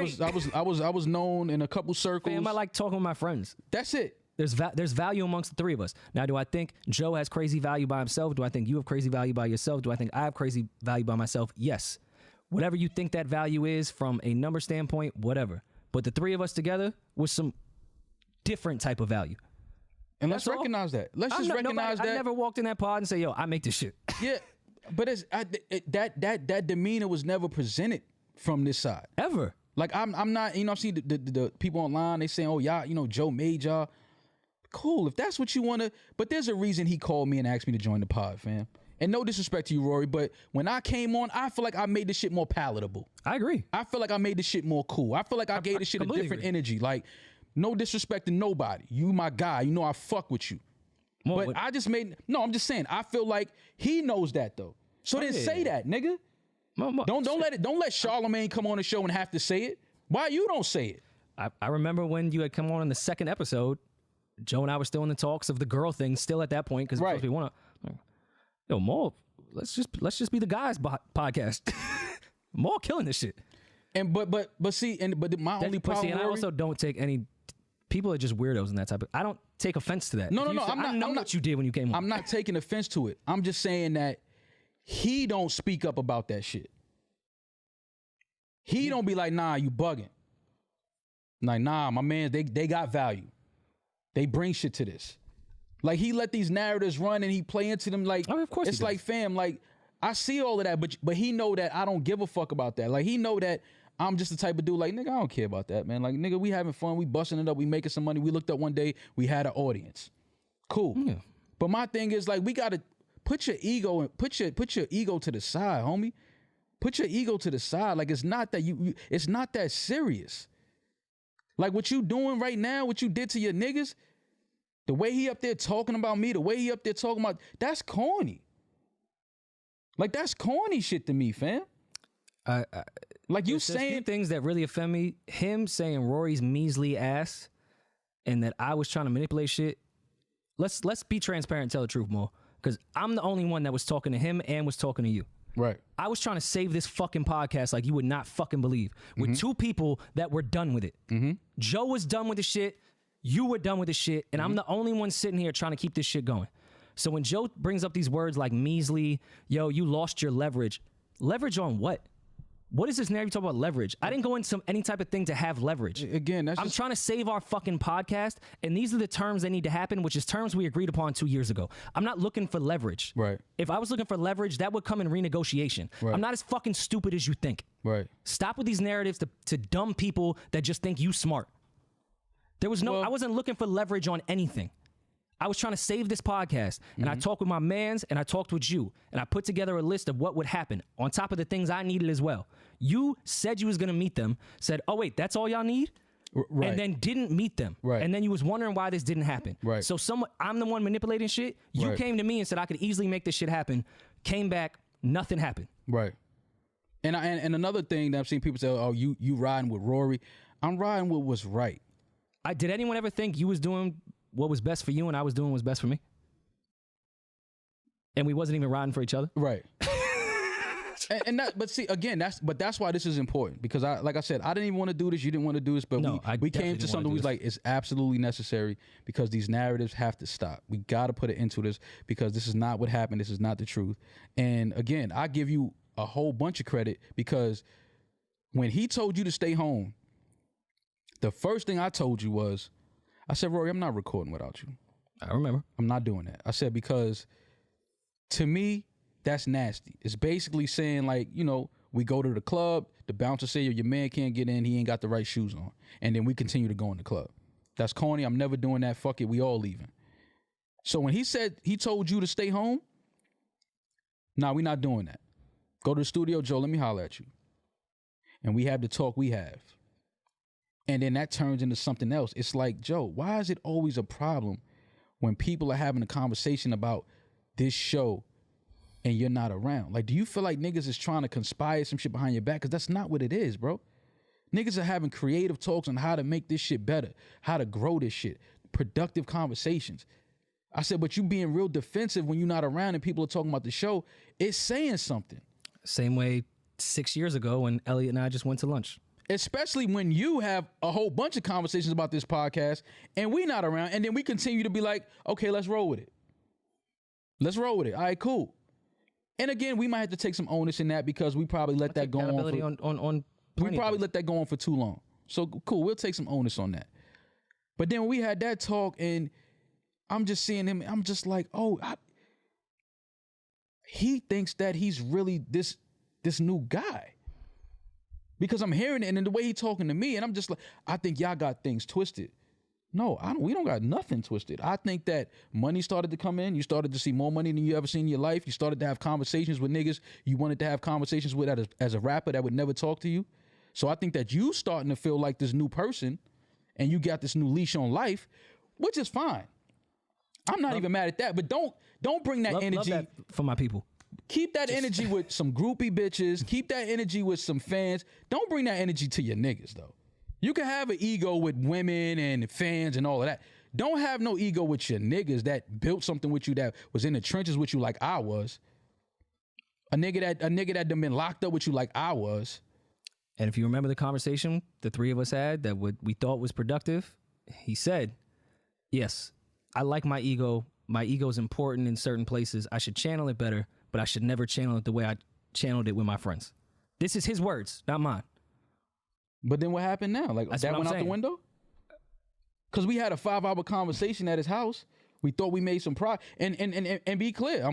I was known in a couple circles. Fam, I like talking with my friends. That's it. There's value amongst the three of us. Now, do I think Joe has crazy value by himself? Do I think you have crazy value by yourself? Do I think I have crazy value by myself? Yes. Whatever you think that value is from a number standpoint, whatever. But the three of us together with some different type of value. And let's recognize that. Let's just recognize that. I never walked in that pod and say, yo, I make this shit. Yeah, but that demeanor was never presented from this side. Ever. Like, I'm not, you know, I've seen the people online, they saying, oh, y'all, you know, Joe made y'all. Cool, if that's what you want to, but there's a reason he called me and asked me to join the pod, fam. And no disrespect to you, Rory, but when I came on, I feel like I made this shit more palatable. I agree. I feel like I made this shit more cool. I feel like I gave this shit a different energy. Like, no disrespect to nobody. You my guy. You know I fuck with you. I'm just saying, I feel like he knows that, though. So then say that, nigga. Don't let Charlamagne come on the show and have to say it. Why you don't say it? I remember when you had come on in the second episode, Joe and I were still in the talks of the girl thing, still at that point, because we want to. Yo, Maul, let's just be the guys podcast. Maul killing this shit. And but my only problem. And I also don't take any. People are just weirdos in that type of. I don't take offense to that. No. I'm not what you did when you came on. I'm not taking offense to it. I'm just saying that he don't speak up about that shit. He don't be like, nah, you bugging. Like, nah, my man, they got value. They bring shit to this. Like, he let these narratives run and he play into them like, of course it's like, fam, like, I see all of that, but he know that I don't give a fuck about that. Like, he know that I'm just the type of dude like, nigga, I don't care about that, man. Like, nigga, we having fun, we busting it up, we making some money. We looked up one day, we had an audience. Cool. Yeah. But my thing is, like, we gotta put your ego to the side, homie. Put your ego to the side. Like, it's not that it's not that serious. Like, what you doing right now, what you did to your niggas, the way he up there talking about me, the way he up there talking about, that's corny. Like, that's corny shit to me, fam. Like, you saying things that really offend me. Him saying Rory's measly ass and that I was trying to manipulate shit. Let's be transparent and tell the truth more. Because I'm the only one that was talking to him and was talking to you. Right. I was trying to save this fucking podcast like you would not fucking believe. With two people that were done with it. Joe was done with the shit. You were done with the shit. And I'm the only one sitting here trying to keep this shit going. So when Joe brings up these words like measly, yo, you lost your leverage. Leverage on what? What is this narrative talk about leverage? I didn't go into any type of thing to have leverage. Again, I'm trying to save our fucking podcast, and these are the terms that need to happen, which is terms we agreed upon 2 years ago. I'm not looking for leverage. Right. If I was looking for leverage, that would come in renegotiation. Right. I'm not as fucking stupid as you think. Right. Stop with these narratives to dumb people that just think you smart. I wasn't looking for leverage on anything. I was trying to save this podcast, and I talked with my mans, and I talked with you, and I put together a list of what would happen on top of the things I needed as well. You said you was going to meet them, said, oh, wait, that's all y'all need? Right. And then didn't meet them. Right. And then you was wondering why this didn't happen. Right. So I'm the one manipulating shit. You came to me and said I could easily make this shit happen. Came back, nothing happened. Right. And another thing that I've seen people say, oh, you riding with Rory. I'm riding with what's right. Did anyone ever think you was doing what was best for you and I was doing what was best for me? And we wasn't even riding for each other? Right. But see, again, that's why this is important, because like I said, I didn't even want to do this. You didn't want to do this, but we came to something. We was like, it's absolutely necessary because these narratives have to stop. We got to put it into this because this is not what happened. This is not the truth. And again, I give you a whole bunch of credit because when he told you to stay home, the first thing I told you was, I said, Rory, I'm not recording without you. I remember. I'm not doing that. I said, because to me, that's nasty. It's basically saying, like, you know, we go to the club, the bouncer say your man can't get in, he ain't got the right shoes on. And then we continue to go in the club. That's corny. I'm never doing that. Fuck it. We all leaving. So when he said he told you to stay home, nah, we not doing that. Go to the studio, Joe, let me holler at you. And we have the talk we have. And then that turns into something else. It's like, Joe, why is it always a problem when people are having a conversation about this show and you're not around? Like, do you feel like niggas is trying to conspire some shit behind your back? Because that's not what it is, bro. Niggas are having creative talks on how to make this shit better, how to grow this shit, productive conversations. I said, but you being real defensive when you're not around and people are talking about the show, it's saying something. Same way 6 years ago when Elliot and I just went to lunch. Especially when you have a whole bunch of conversations about this podcast and we not around, and then we continue to be like, okay, let's roll with it. Let's roll with it. All right, cool. And again, we might have to take some onus in that because we probably let that go on. We probably let that go on for too long. So cool, we'll take some onus on that. But then when we had that talk and I'm just seeing him, I'm just like, oh, he thinks that he's really this new guy. Because I'm hearing it and then the way he talking to me, and I'm just like, I think y'all got things twisted. No, we don't got nothing twisted. I think that money started to come in. You started to see more money than you ever seen in your life. You started to have conversations with niggas you wanted to have conversations with as a rapper that would never talk to you. So I think that you starting to feel like this new person and you got this new leash on life, which is fine. I'm not even mad at that, but don't bring that energy. Love that for my people. Keep that energy with some groupie bitches. Keep that energy with some fans. Don't bring that energy to your niggas, though. You can have an ego with women and fans and all of that. Don't have no ego with your niggas that built something with you, that was in the trenches with you like I was. A nigga that done been locked up with you like I was. And if you remember the conversation the three of us had that we thought was productive, he said, yes, I like my ego. My ego is important in certain places. I should channel it better, but I should never channel it the way I channeled it with my friends. This is his words, not mine. But then what happened now? Like, that went out the window? Because we had a 5-hour conversation at his house. We thought we made some progress. And be clear,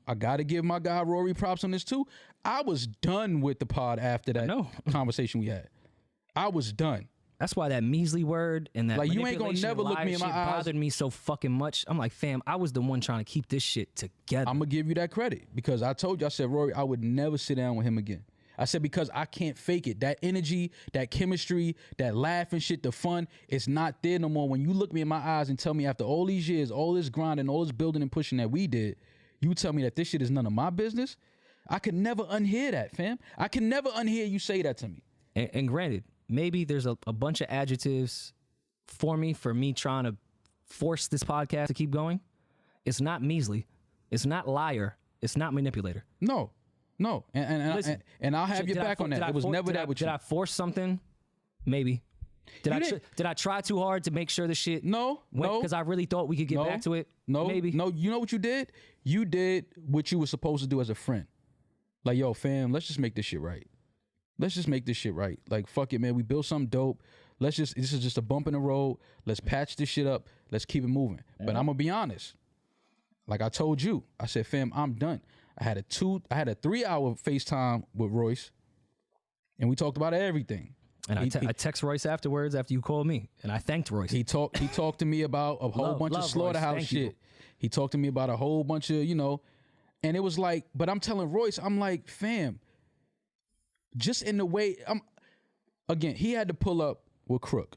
I got to give my guy Rory props on this too. I was done with the pod after that conversation we had. I was done. That's why that measly word and that like you ain't gonna never look me in my eyes. Bothered me so fucking much. I'm like, fam, I was the one trying to keep this shit together. I'm gonna give you that credit because I told you, I said, Rory, I would never sit down with him again. I said, because I can't fake it. That energy, that chemistry, that laugh and shit, the fun, it's not there no more. When you look me in my eyes and tell me after all these years, all this grinding, all this building and pushing that we did, you tell me that this shit is none of my business, I could never unhear that, fam. I can never unhear you say that to me. And granted, maybe there's a bunch of adjectives for me trying to force this podcast to keep going. It's not measly. It's not liar. It's not manipulator. No. Listen, and I'll have your back on that. It was never that with you. Did I force something? Maybe. Did I try too hard to make sure the shit No. Because I really thought we could get back to it? No. Maybe. No, you know what you did? You did what you were supposed to do as a friend. Like, yo, fam, let's just make this shit right. Let's just make this shit right. Like, fuck it, man. We built something dope. This is just a bump in the road. Let's patch this shit up. Let's keep it moving. But I'm gonna be honest. Like I told you, I said, fam, I'm done. I had a 3-hour FaceTime with Royce, and we talked about everything. And I text Royce afterwards after you called me, and I thanked Royce. He talked to me about a whole bunch of slaughterhouse shit. He talked to me about a whole bunch of, and it was like, but I'm telling Royce, I'm like, fam, just in the way, again, he had to pull up with Crook.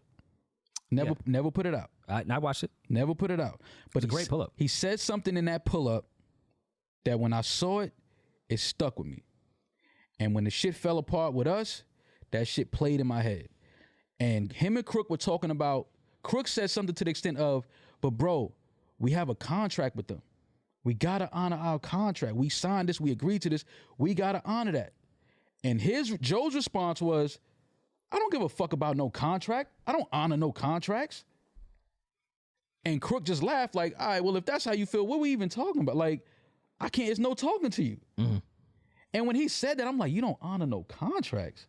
Never put it out. I watched it. Never put it out. But it's a great pull up. He said something in that pull up that when I saw it, it stuck with me. And when the shit fell apart with us, that shit played in my head. And him and Crook were talking about, Crook said something to the extent of, but bro, we have a contract with them. We gotta honor our contract. We signed this, we agreed to this, we gotta honor that. And Joe's response was, I don't give a fuck about no contract. I don't honor no contracts. And Crook just laughed like, all right, well, if that's how you feel, what are we even talking about? Like, it's no talking to you. Mm-hmm. And when he said that, I'm like, you don't honor no contracts.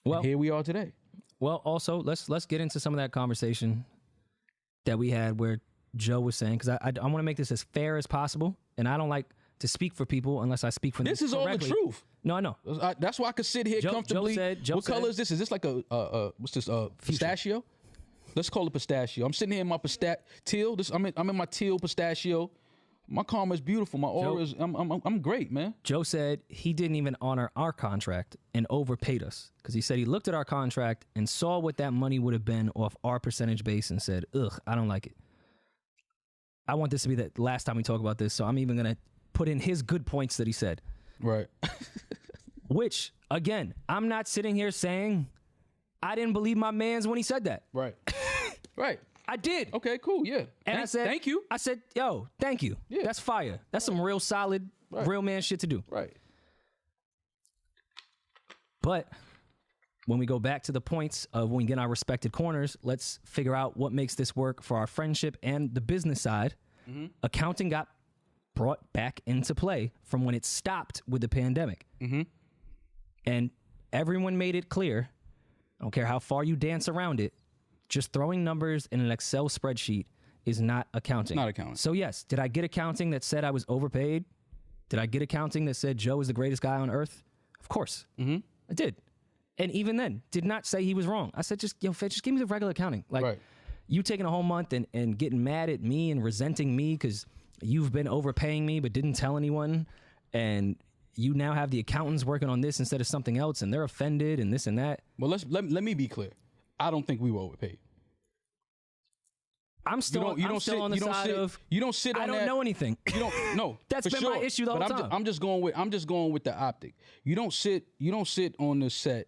Well, and here we are today. Well, also, let's get into some of that conversation that we had where Joe was saying, because I want to make this as fair as possible, and I don't like to speak for people unless I speak for them. This is correctly. All the truth. No, I know. That's why I could sit here comfortably. What color is this? Is this like what's this? Pistachio? Let's call it pistachio. I'm sitting here in my teal. I'm in my teal pistachio. My karma is beautiful. My aura is. I'm great, man. Joe said he didn't even honor our contract and overpaid us because he said he looked at our contract and saw what that money would have been off our percentage base and said, "Ugh, I don't like it." I want this to be the last time we talk about this, so I'm even gonna put in his good points that he said. Right. Which, again, I'm not sitting here saying I didn't believe my mans when he said that. Right. Right. I did. Okay, cool, yeah. And I said, thank you. I said, yo, thank you. Yeah. That's fire. That's some real solid, real man shit to do. Right. But when we go back to the points of when we get in our respected corners, let's figure out what makes this work for our friendship and the business side. Mm-hmm. Accounting got brought back into play from when it stopped with the pandemic. Mm-hmm. And everyone made it clear, I don't care how far you dance around it, just throwing numbers in an Excel spreadsheet is not accounting. Not accounting. So yes, did I get accounting that said I was overpaid? Did I get accounting that said Joe is the greatest guy on earth? Of course. Mm-hmm. I did. And even then, did not say he was wrong. I said, just give me the regular accounting. Like, you taking a whole month and getting mad at me and resenting me because you've been overpaying me but didn't tell anyone, and you now have the accountants working on this instead of something else, and they're offended and this and that. Well, let me be clear. I don't think we were overpaid. I'm still on the side of you don't sit on I don't know anything. You don't know. That's been my issue the whole time. I'm just going with the optic. You don't sit on the set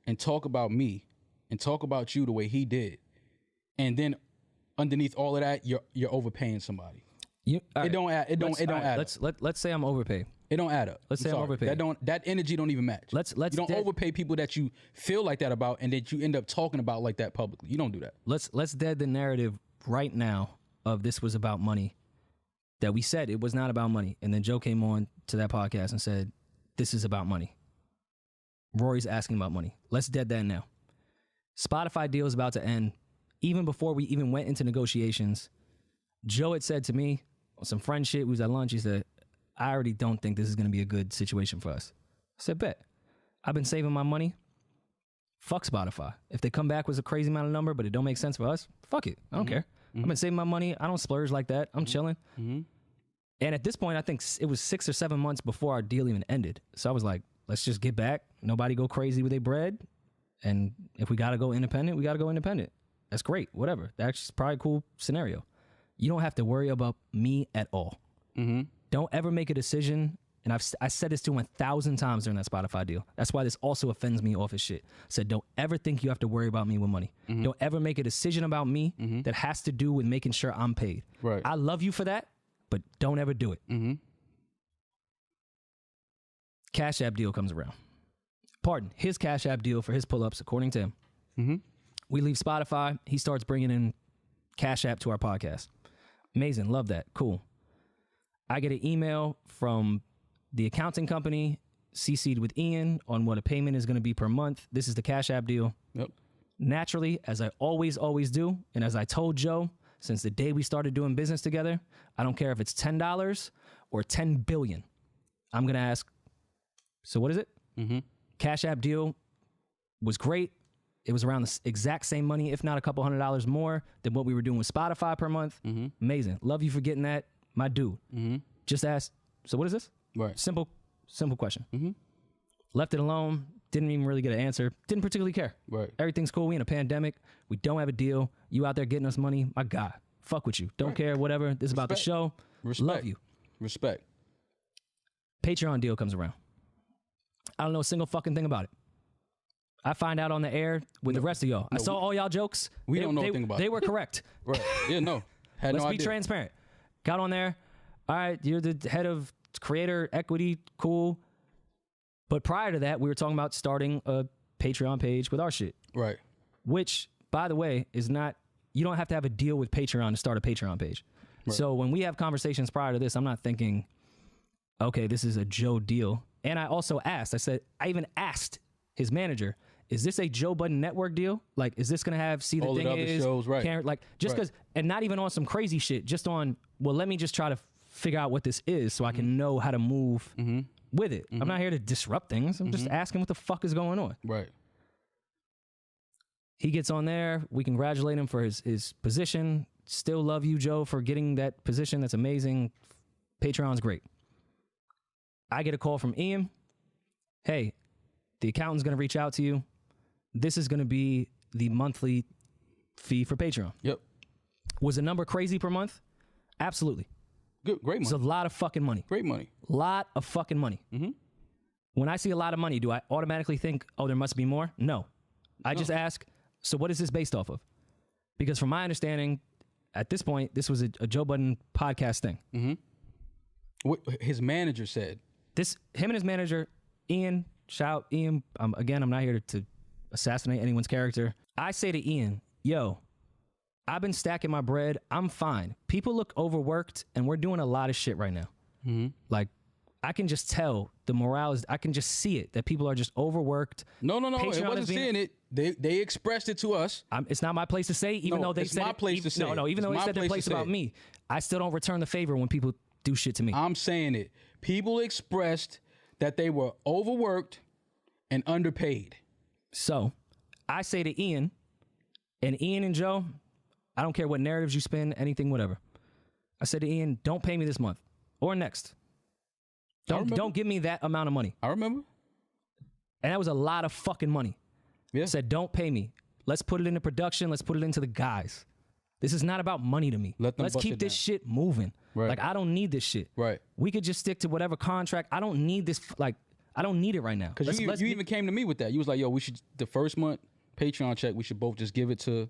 and talk about me and talk about you the way he did, and then underneath all of that, you're overpaying somebody. It don't add up. Let's say I'm overpaid. It don't add up. Let's say I'm overpaid. That energy don't even match. You don't overpay people that you feel like that about and that you end up talking about like that publicly. You don't do that. Let's dead the narrative right now of this was about money. That we said it was not about money. And then Joe came on to that podcast and said, this is about money. Rory's asking about money. Let's dead that now. Spotify deal is about to end. Even before we even went into negotiations, Joe had said to me on some friend shit, we was at lunch, he said, I already don't think this is going to be a good situation for us. I said, bet. I've been saving my money. fuck Spotify. If they come back with a crazy amount of number, but it don't make sense for us, fuck it. I don't care. I've been saving my money. I don't splurge like that. I'm chilling. And at this point, I think it was 6 or 7 months before our deal even ended. So I was like, let's just get back. Nobody go crazy with their bread. And if we got to go independent, we got to go independent. That's great. Whatever. That's probably a cool scenario. You don't have to worry about me at all. Don't ever make a decision. And I said this to him 1,000 times during that Spotify deal. That's why this also offends me off his shit. I said, don't ever think you have to worry about me with money. Don't ever make a decision about me that has to do with making sure I'm paid. Right. I love you for that, but don't ever do it. Cash App deal comes around. Pardon, his Cash App deal for his pull-ups, according to him. We leave Spotify. He starts bringing in Cash App to our podcast. Amazing. Love that. Cool. I get an email from the accounting company, CC'd with Ian, on what a payment is going to be per month. This is the Cash App deal. Yep. Naturally, as I always do, and as I told Joe, since the day we started doing business together, I don't care if it's $10 or $10 billion. I'm going to ask, so what is it? Cash App deal was great. It was around the exact same money, if not a couple $100 more than what we were doing with Spotify per month. Amazing. Love you for getting that, my dude. Just ask, so what is this? Right. Simple question. Left it alone. Didn't even really get an answer. Didn't particularly care. Right. Everything's cool. We in a pandemic. We don't have a deal. You out there getting us money. My God. Fuck with you. Don't care. Whatever. This is about the show. Love you. Respect. Patreon deal comes around. I don't know a single fucking thing about it. I find out on the air with the rest of y'all. I saw all y'all jokes. We don't know a thing about it. They were correct. Right. Yeah, no. Had Let's no be idea. transparent. Got on there. All right, you're the head of creator equity. Cool. But prior to that, we were talking about starting a Patreon page with our shit. Right. Which, by the way, is not, you don't have to have a deal with Patreon to start a Patreon page. Right. So when we have conversations prior to this, I'm not thinking, okay, this is a Joe deal. And I also asked, I even asked his manager, is this a Joe Budden Network deal? Like, is this going to have See the all Thing the other Is? shows, right. Karen, like, just because, and not even on some crazy shit, just on, well, let me just try to figure out what this is so I can know how to move with it. I'm not here to disrupt things. I'm just asking what the fuck is going on. Right. He gets on there. We congratulate him for his position. Still love you, Joe, for getting that position. That's amazing. Patreon's great. I get a call from Ian. Hey, the accountant's going to reach out to you. This is going to be the monthly fee for Patreon. Yep. Was the number crazy per month? Absolutely. Good. Great money. It's a lot of fucking money. Great money. Lot of fucking money. When I see a lot of money, do I automatically think, oh, there must be more? No. I just ask, so what is this based off of? Because from my understanding, at this point, this was a Joe Budden podcast thing. What his manager said. Him and his manager, Ian, shout Ian. Again, I'm not here to assassinate anyone's character. I say to Ian, yo, I've been stacking my bread. I'm fine. People look overworked, and we're doing a lot of shit right now. Like, I can just tell the morale is, I can just see it, that people are just overworked. No. Patreon It wasn't seeing it. They expressed it to us. It's not my place to say, even though they said it's my place to say. No, even though they said their place about me, I still don't return the favor when people do shit to me. I'm saying it. People expressed that they were overworked and underpaid. So I say to Ian and Joe, I don't care what narratives you spin, anything, whatever. I said to Ian, don't pay me this month or next. Don't give me that amount of money. I remember. And that was a lot of fucking money. Yeah. I said, don't pay me. Let's put it into production. Let's put it into the guys. This is not about money to me. Let's keep this shit moving. Right. Like, I don't need this shit. Right. We could just stick to whatever contract. I don't need this. Like, I don't need it right now. Because you even came to me with that. You was like, yo, we should, the first month Patreon check, we should both just give it to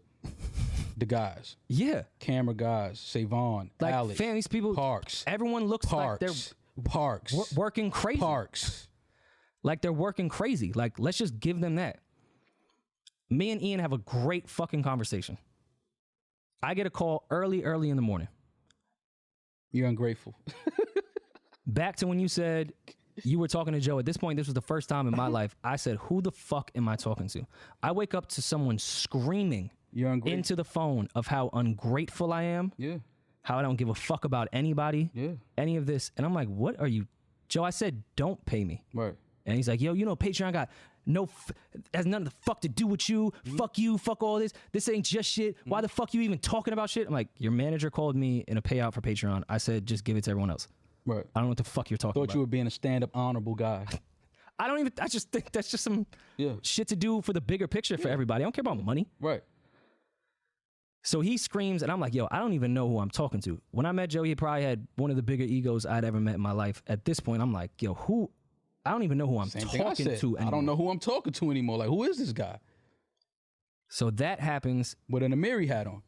the guys. Yeah. Camera guys, Savon, like, Alex, fam, these people, Parks. Everyone looks like they're working crazy. Parks. Like, they're working crazy. Like, let's just give them that. Me and Ian have a great fucking conversation. I get a call early in the morning. You're ungrateful. Back to when you said you were talking to Joe. At this point, this was the first time in my life I said, who the fuck am I talking to? I wake up to someone screaming into the phone of how ungrateful I am. Yeah. How I don't give a fuck about anybody. Yeah. Any of this. And I'm like, what are you? Joe, I said, don't pay me. Right. And he's like, yo, you know, Patreon got has nothing the fuck to do with you. Fuck you. Fuck all this. This ain't just shit. Why the fuck you even talking about shit? I'm like, your manager called me in a payout for Patreon. I said, just give it to everyone else. Right. I don't know what the fuck you're talking about. Thought you were being a stand-up honorable guy. I just think that's just some shit to do for the bigger picture for everybody. I don't care about money. Right. So he screams, and I'm like, yo, I don't even know who I'm talking to. When I met Joe, he probably had one of the bigger egos I'd ever met in my life. At this point, I'm like, yo, I don't even know who I'm talking to anymore. I don't know who I'm talking to anymore. Like, who is this guy? So that happens. With an Amiri hat on.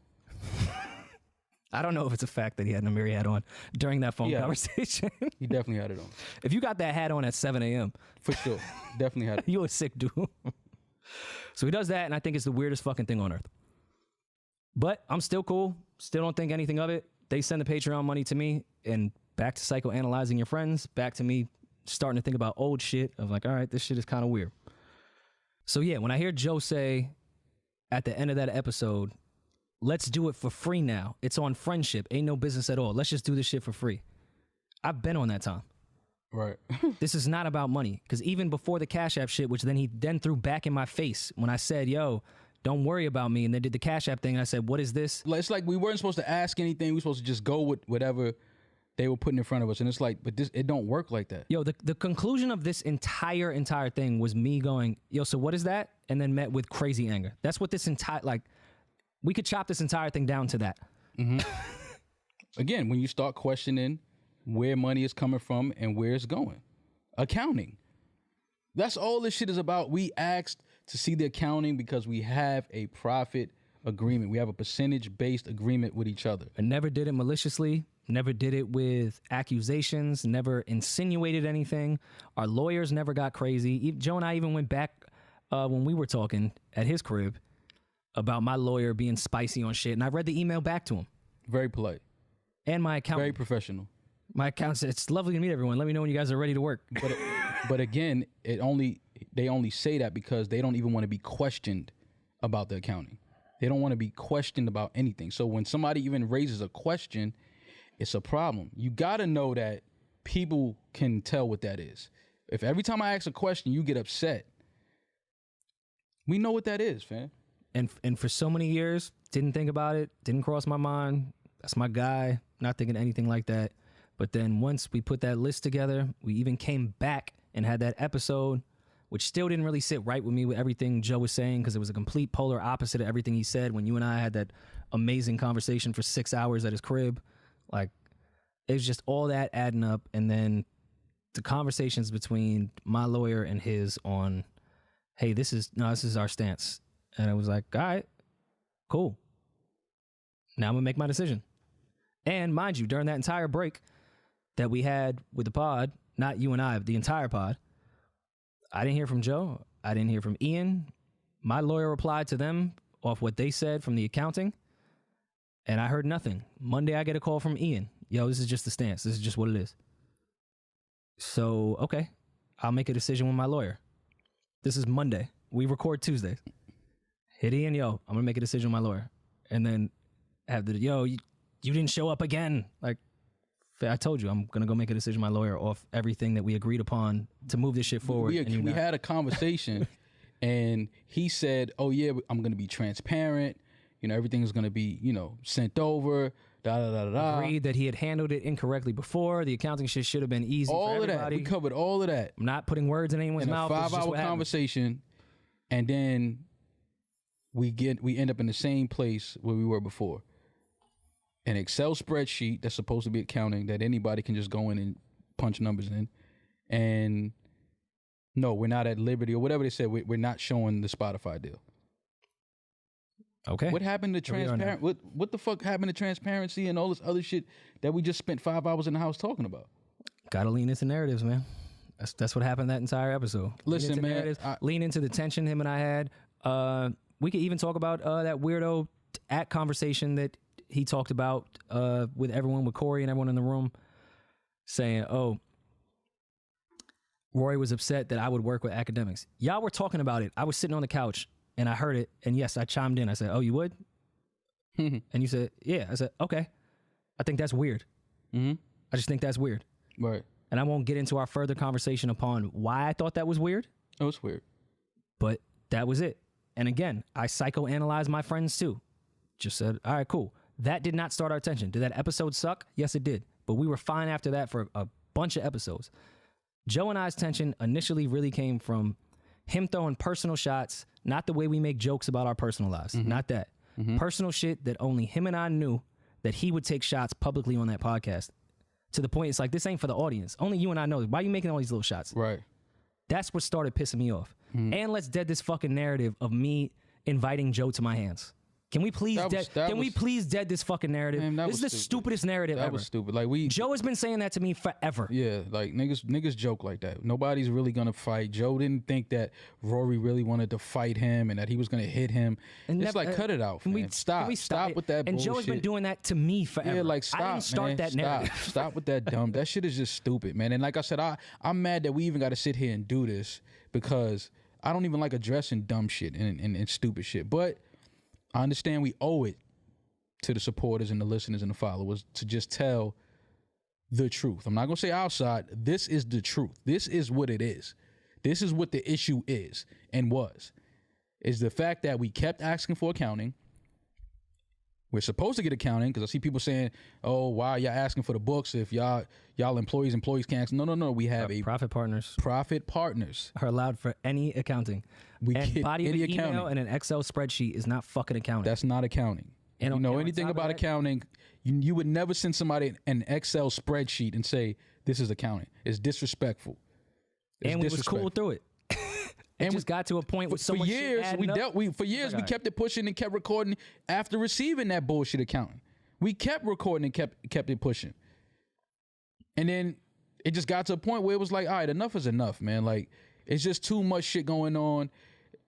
I don't know if it's a fact that he had an Amiri hat on during that phone conversation. He definitely had it on. If you got that hat on at 7 a.m. For sure. Definitely had it. You a sick dude. So he does that, and I think it's the weirdest fucking thing on earth. But I'm still cool. Still don't think anything of it. They send the Patreon money to me, and back to psychoanalyzing your friends, back to me starting to think about old shit of like, all right, this shit is kind of weird. So yeah, when I hear Joe say at the end of that episode, let's do it for free now. It's on friendship. Ain't no business at all. Let's just do this shit for free. I've been on that time. Right. This is not about money. Because even before the Cash App shit, which then he threw back in my face when I said, yo, don't worry about me. And they did the Cash App thing. And I said, what is this? It's like we weren't supposed to ask anything. We were supposed to just go with whatever they were putting in front of us. And it's like, but it don't work like that. Yo, the conclusion of this entire thing was me going, yo, so what is that? And then met with crazy anger. That's what this we could chop this entire thing down to that. Mm-hmm. Again, when you start questioning where money is coming from and where it's going. Accounting. That's all this shit is about. We asked to see the accounting because we have a profit agreement. We have a percentage-based agreement with each other. I never did it maliciously. Never did it with accusations. Never insinuated anything. Our lawyers never got crazy. Joe and I even went back when we were talking at his crib about my lawyer being spicy on shit. And I read the email back to him. Very polite. And my accountant. Very professional. My accountant said, it's lovely to meet everyone. Let me know when you guys are ready to work. But again, they only say that because they don't even want to be questioned about the accounting. They don't want to be questioned about anything. So when somebody even raises a question, it's a problem. You got to know that people can tell what that is. If every time I ask a question, you get upset, we know what that is, fam. And for so many years, didn't think about it, didn't cross my mind. That's my guy, not thinking anything like that. But then once we put that list together, we even came back and had that episode, which still didn't really sit right with me with everything Joe was saying, because it was a complete polar opposite of everything he said when you and I had that amazing conversation for 6 hours at his crib. Like, it was just all that adding up. And then the conversations between my lawyer and his on, hey, this is our stance. And I was like, all right, cool. Now I'm going to make my decision. And mind you, during that entire break that we had with the pod, not you and I, the entire pod, I didn't hear from Joe. I didn't hear from Ian. My lawyer replied to them off what they said from the accounting, and I heard nothing. Monday, I get a call from Ian. Yo, this is just the stance. This is just what it is. So, okay, I'll make a decision with my lawyer. This is Monday. We record Tuesdays. Hit Ian, yo, I'm going to make a decision with my lawyer. And then have you didn't show up again. Like, I told you, I'm going to go make a decision with my lawyer off everything that we agreed upon to move this shit forward. We had a conversation and he said, oh yeah, I'm going to be transparent. You know, everything is going to be, sent over. Agreed that he had handled it incorrectly before. The accounting shit should have been easy for everybody. All of that. We covered all of that. I'm not putting words in anyone's mouth. In a 5-hour conversation. And then we end up in the same place where we were before. An Excel spreadsheet that's supposed to be accounting that anybody can just go in and punch numbers in. And no, we're not at liberty or whatever they said. We're not showing the Spotify deal. Okay. What happened to transparent? What the fuck happened to transparency and all this other shit that we just spent 5 hours in the house talking about? Gotta lean into narratives, man. That's what happened that entire episode. Listen, man. Lean into the tension him and I had. We could even talk about that weirdo conversation that he talked about with everyone, with Corey and everyone in the room, saying, oh, Rory was upset that I would work with academics. Y'all were talking about it. I was sitting on the couch and I heard it. And yes, I chimed in. I said, oh, you would? And you said, yeah. I said, okay. I think that's weird. Mm-hmm. I just think that's weird. Right. And I won't get into our further conversation upon why I thought that was weird. Oh, it's weird. But that was it. And again, I psychoanalyzed my friends too. Just said, all right, cool. That did not start our tension. Did that episode suck? Yes, it did. But we were fine after that for a bunch of episodes. Joe and I's tension initially really came from him throwing personal shots, not the way we make jokes about our personal lives. Not that. Personal shit that only him and I knew, that he would take shots publicly on that podcast. To the point, it's like, this ain't for the audience. Only you and I know. Why are you making all these little shots? Right. That's what started pissing me off. And let's dead this fucking narrative of me inviting Joe to my hands. Can we please please dead this fucking narrative? Man, this is the stupidest narrative ever. That was stupid. Joe has been saying that to me forever. Yeah, like niggas joke like that. Nobody's really gonna fight. Joe didn't think that Rory really wanted to fight him and that he was gonna hit him. And it's like, cut it out, man. Stop with that bullshit. And Joe has been doing that to me forever. Yeah, like, stop, I didn't start that narrative. Stop with that dumb. That shit is just stupid, man. And like I said, I'm mad that we even got to sit here and do this, because I don't even like addressing dumb shit and stupid shit. But I understand we owe it to the supporters and the listeners and the followers to just tell the truth. I'm not going to say outside. This is the truth. This is what it is. This is what the issue is and was. Is the fact that we kept asking for accounting. We're supposed to get accounting, because I see people saying, oh, why are y'all asking for the books if y'all employees can't? No. We have profit partners. Profit partners are allowed for any accounting. And body of an email and an Excel spreadsheet is not fucking accounting. That's not accounting. And you know anything about accounting, you would never send somebody an Excel spreadsheet and say, this is accounting. It's disrespectful. And we was cool through it. It just got to a point with so much shit adding up. We kept it pushing and kept recording after receiving that bullshit accounting. We kept recording and kept it pushing. And then it just got to a point where it was like, all right, enough is enough, man. Like, it's just too much shit going on.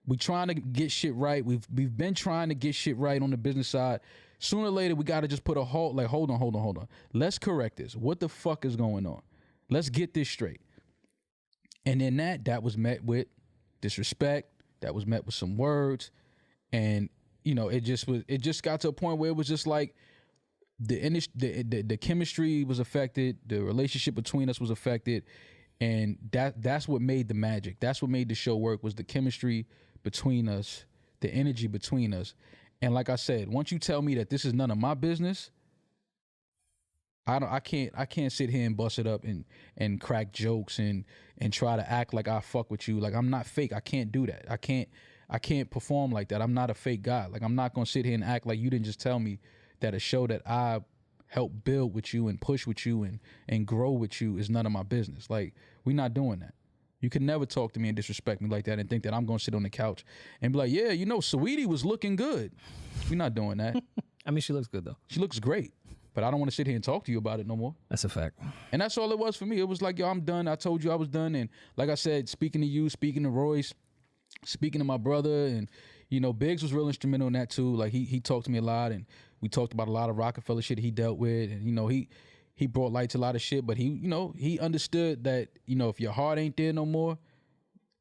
We trying to get shit right. We've been trying to get shit right on the business side. Sooner or later, we got to just put a halt. Like, hold on. Let's correct this. What the fuck is going on? Let's get this straight. And then that was met with disrespect. That was met with some words. And, you know, it just got to a point where it was just like the chemistry was affected. The relationship between us was affected. And that's what made the magic. That's what made the show work, was the chemistry between us, the energy between us. And like I said, once you tell me that this is none of my business, I can't sit here and bust it up and crack jokes and try to act like I fuck with you. Like, I'm not fake. I can't do that. I can't perform like that. I'm not a fake guy. Like, I'm not gonna sit here and act like you didn't just tell me that a show that I helped build with you and push with you and grow with you is none of my business. Like, we're not doing that. You can never talk to me and disrespect me like that and think that I'm gonna sit on the couch and be like, yeah, you know, Saweetie was looking good. We're not doing that. I mean, she looks good though. She looks great. But I don't want to sit here and talk to you about it no more. That's a fact. And that's all it was for me. It was like, yo, I'm done. I told you I was done. And like I said, speaking to you, speaking to Royce, speaking to my brother, and, you know, Biggs was real instrumental in that too. Like, he talked to me a lot, and we talked about a lot of Rockefeller shit he dealt with. And, you know, he brought light to a lot of shit, but he understood that, you know, if your heart ain't there no more,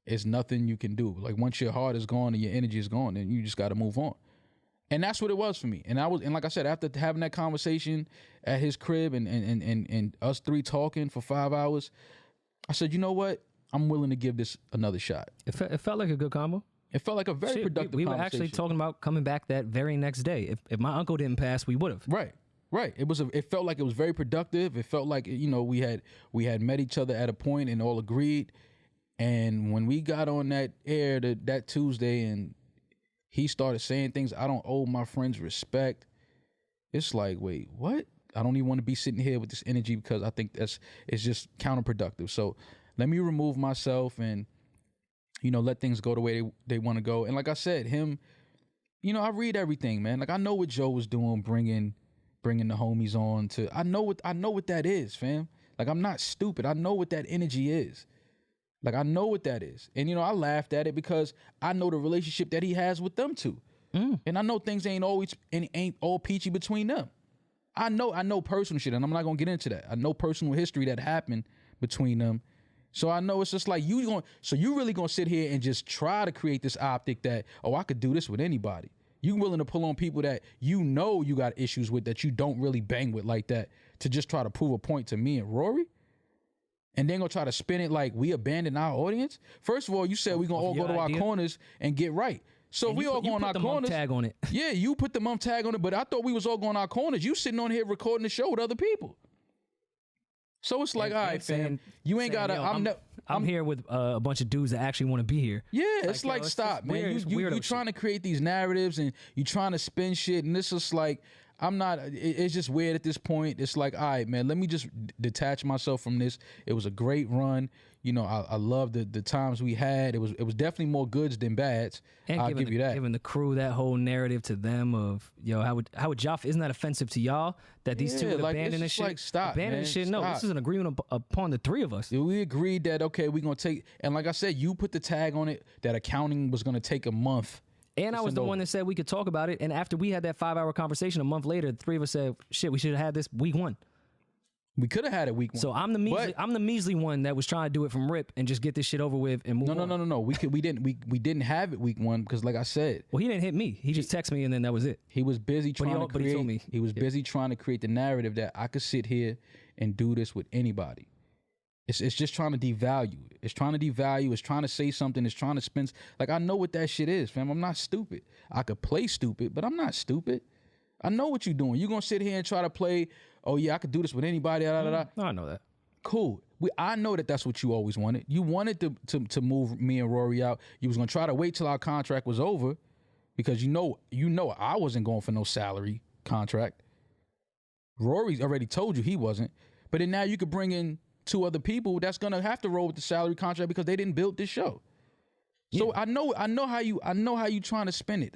it's nothing you can do. Like, once your heart is gone and your energy is gone, then you just got to move on. And that's what it was for me. And like I said, after having that conversation at his crib and us three talking for 5 hours, I said, you know what? I'm willing to give this another shot. It felt like a good combo. It felt like a very productive we conversation. were actually talking about coming back that very next day. If my uncle didn't pass, we would have. Right. It felt like it was very productive. It felt like, you know, we had met each other at a point and all agreed. And when we got on that air that Tuesday and he started saying things, I don't owe my friends respect. It's like, wait, what? I don't even want to be sitting here with this energy, because I think it's just counterproductive. So let me remove myself and, you know, let things go the way they want to go. And like I said, him, you know, I read everything, man. Like, I know what Joe was doing, bringing the homies on to. I know what that is, fam. Like, I'm not stupid. I know what that energy is. Like, I know what that is. And, you know, I laughed at it because I know the relationship that he has with them two. And I know things ain't all peachy between them. I know personal shit, and I'm not going to get into that. I know personal history that happened between them. So I know it's just like, you really going to sit here and just try to create this optic that, oh, I could do this with anybody. You willing to pull on people that you know you got issues with, that you don't really bang with like that, to just try to prove a point to me and Rory? And then gonna try to spin it like we abandoned our audience. First of all, you said we gonna all go to our corners and get right. So if we all go on our corners, tag on it. Yeah, you put the mum tag on it, but I thought we was all going our corners. You sitting on here recording the show with other people. So it's like, all right, fam, you ain't gotta. I'm here with a bunch of dudes that actually want to be here. Yeah, it's like stop, man. You trying to create these narratives and you trying to spin shit, and this is like, I'm not. It's just weird at this point. It's like, all right, man, let me just detach myself from this. It was a great run. You know, I love the times we had. It was definitely more goods than bads. And I'll give you that. Giving the crew that whole narrative to them of, yo, how would y'all, isn't that offensive to y'all that these two would abandon this shit? Like, stop, abandon man, this shit. stop. No, this is an agreement upon the three of us. We agreed that, okay, we're going to take, and like I said, you put the tag on it that accounting was going to take a month. And I was the one that said we could talk about it. And after we had that 5-hour conversation a month later, the three of us said, shit, we should have had this week 1. We could have had it week 1. So I'm the measly one that was trying to do it from rip and just get this shit over with and move on. No. We didn't have it week 1 because, like I said, well, he didn't hit me. He just texted me and then that was it. He was busy trying to create. He told me. He was busy trying to create the narrative that I could sit here and do this with anybody. It's just trying to devalue. It's trying to devalue. It's trying to say something. It's trying to spin. Like, I know what that shit is, fam. I'm not stupid. I could play stupid, but I'm not stupid. I know what you're doing. You're going to sit here and try to play, oh, yeah, I could do this with anybody. No, I know that. Cool. I know that that's what you always wanted. You wanted to move me and Rory out. You was going to try to wait till our contract was over because you know I wasn't going for no salary contract. Rory's already told you he wasn't. But then now you could bring in 2 other people that's going to have to roll with the salary contract because they didn't build this show. So I know how you trying to spin it.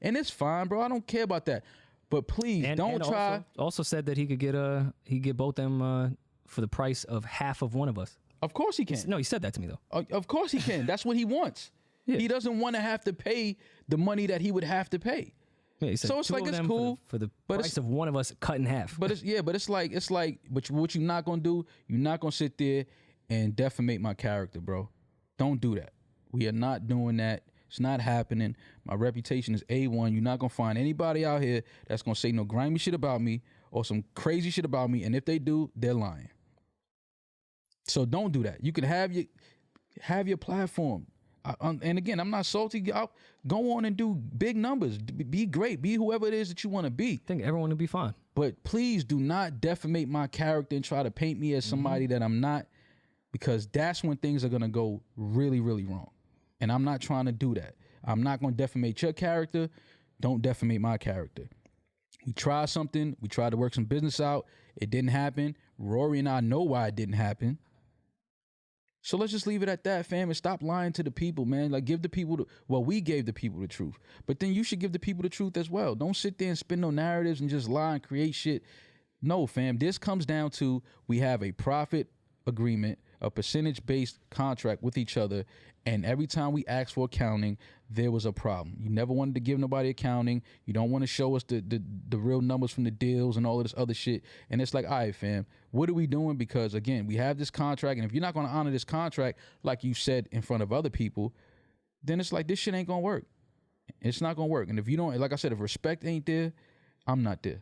It's fine, bro. I don't care about that. But please don't try. Also said that he could get both them for the price of half of one of us. Of course he can. No, he said that to me though. Of course he can. That's what he wants. Yeah. He doesn't want to have to pay the money that he would have to pay. Yeah, so it's like, it's cool for the price of one of us cut in half. But it's like but what you're not gonna do, you're not gonna sit there and defamate my character, bro. Don't do that. We are not doing that. It's not happening. My reputation is A1. You're not gonna find anybody out here that's gonna say no grimy shit about me or some crazy shit about me. And if they do, they're lying. So don't do that. You can have your platform. And again, I'm not salty. Go on and do big numbers. Be great. Be whoever it is that you want to be. I think everyone will be fine. But please do not defamate my character and try to paint me as somebody that I'm not, because that's when things are going to go really, really wrong. And I'm not trying to do that. I'm not going to defamate your character. Don't defamate my character. We tried something. We tried to work some business out. It didn't happen. Rory and I know why it didn't happen. So let's just leave it at that, fam, and stop lying to the people, man. Like, give the people we gave the people the truth. But then you should give the people the truth as well. Don't sit there and spin no narratives and just lie and create shit. No, fam, this comes down to we have a profit agreement, a percentage-based contract with each other, and every time we asked for accounting, there was a problem. You never wanted to give nobody accounting. You don't want to show us the real numbers from the deals and all of this other shit. And it's like, all right, fam, what are we doing? Because, again, we have this contract, and if you're not going to honor this contract like you said in front of other people, then it's like this shit ain't going to work. It's not going to work. And if you don't, like I said, if respect ain't there, I'm not there.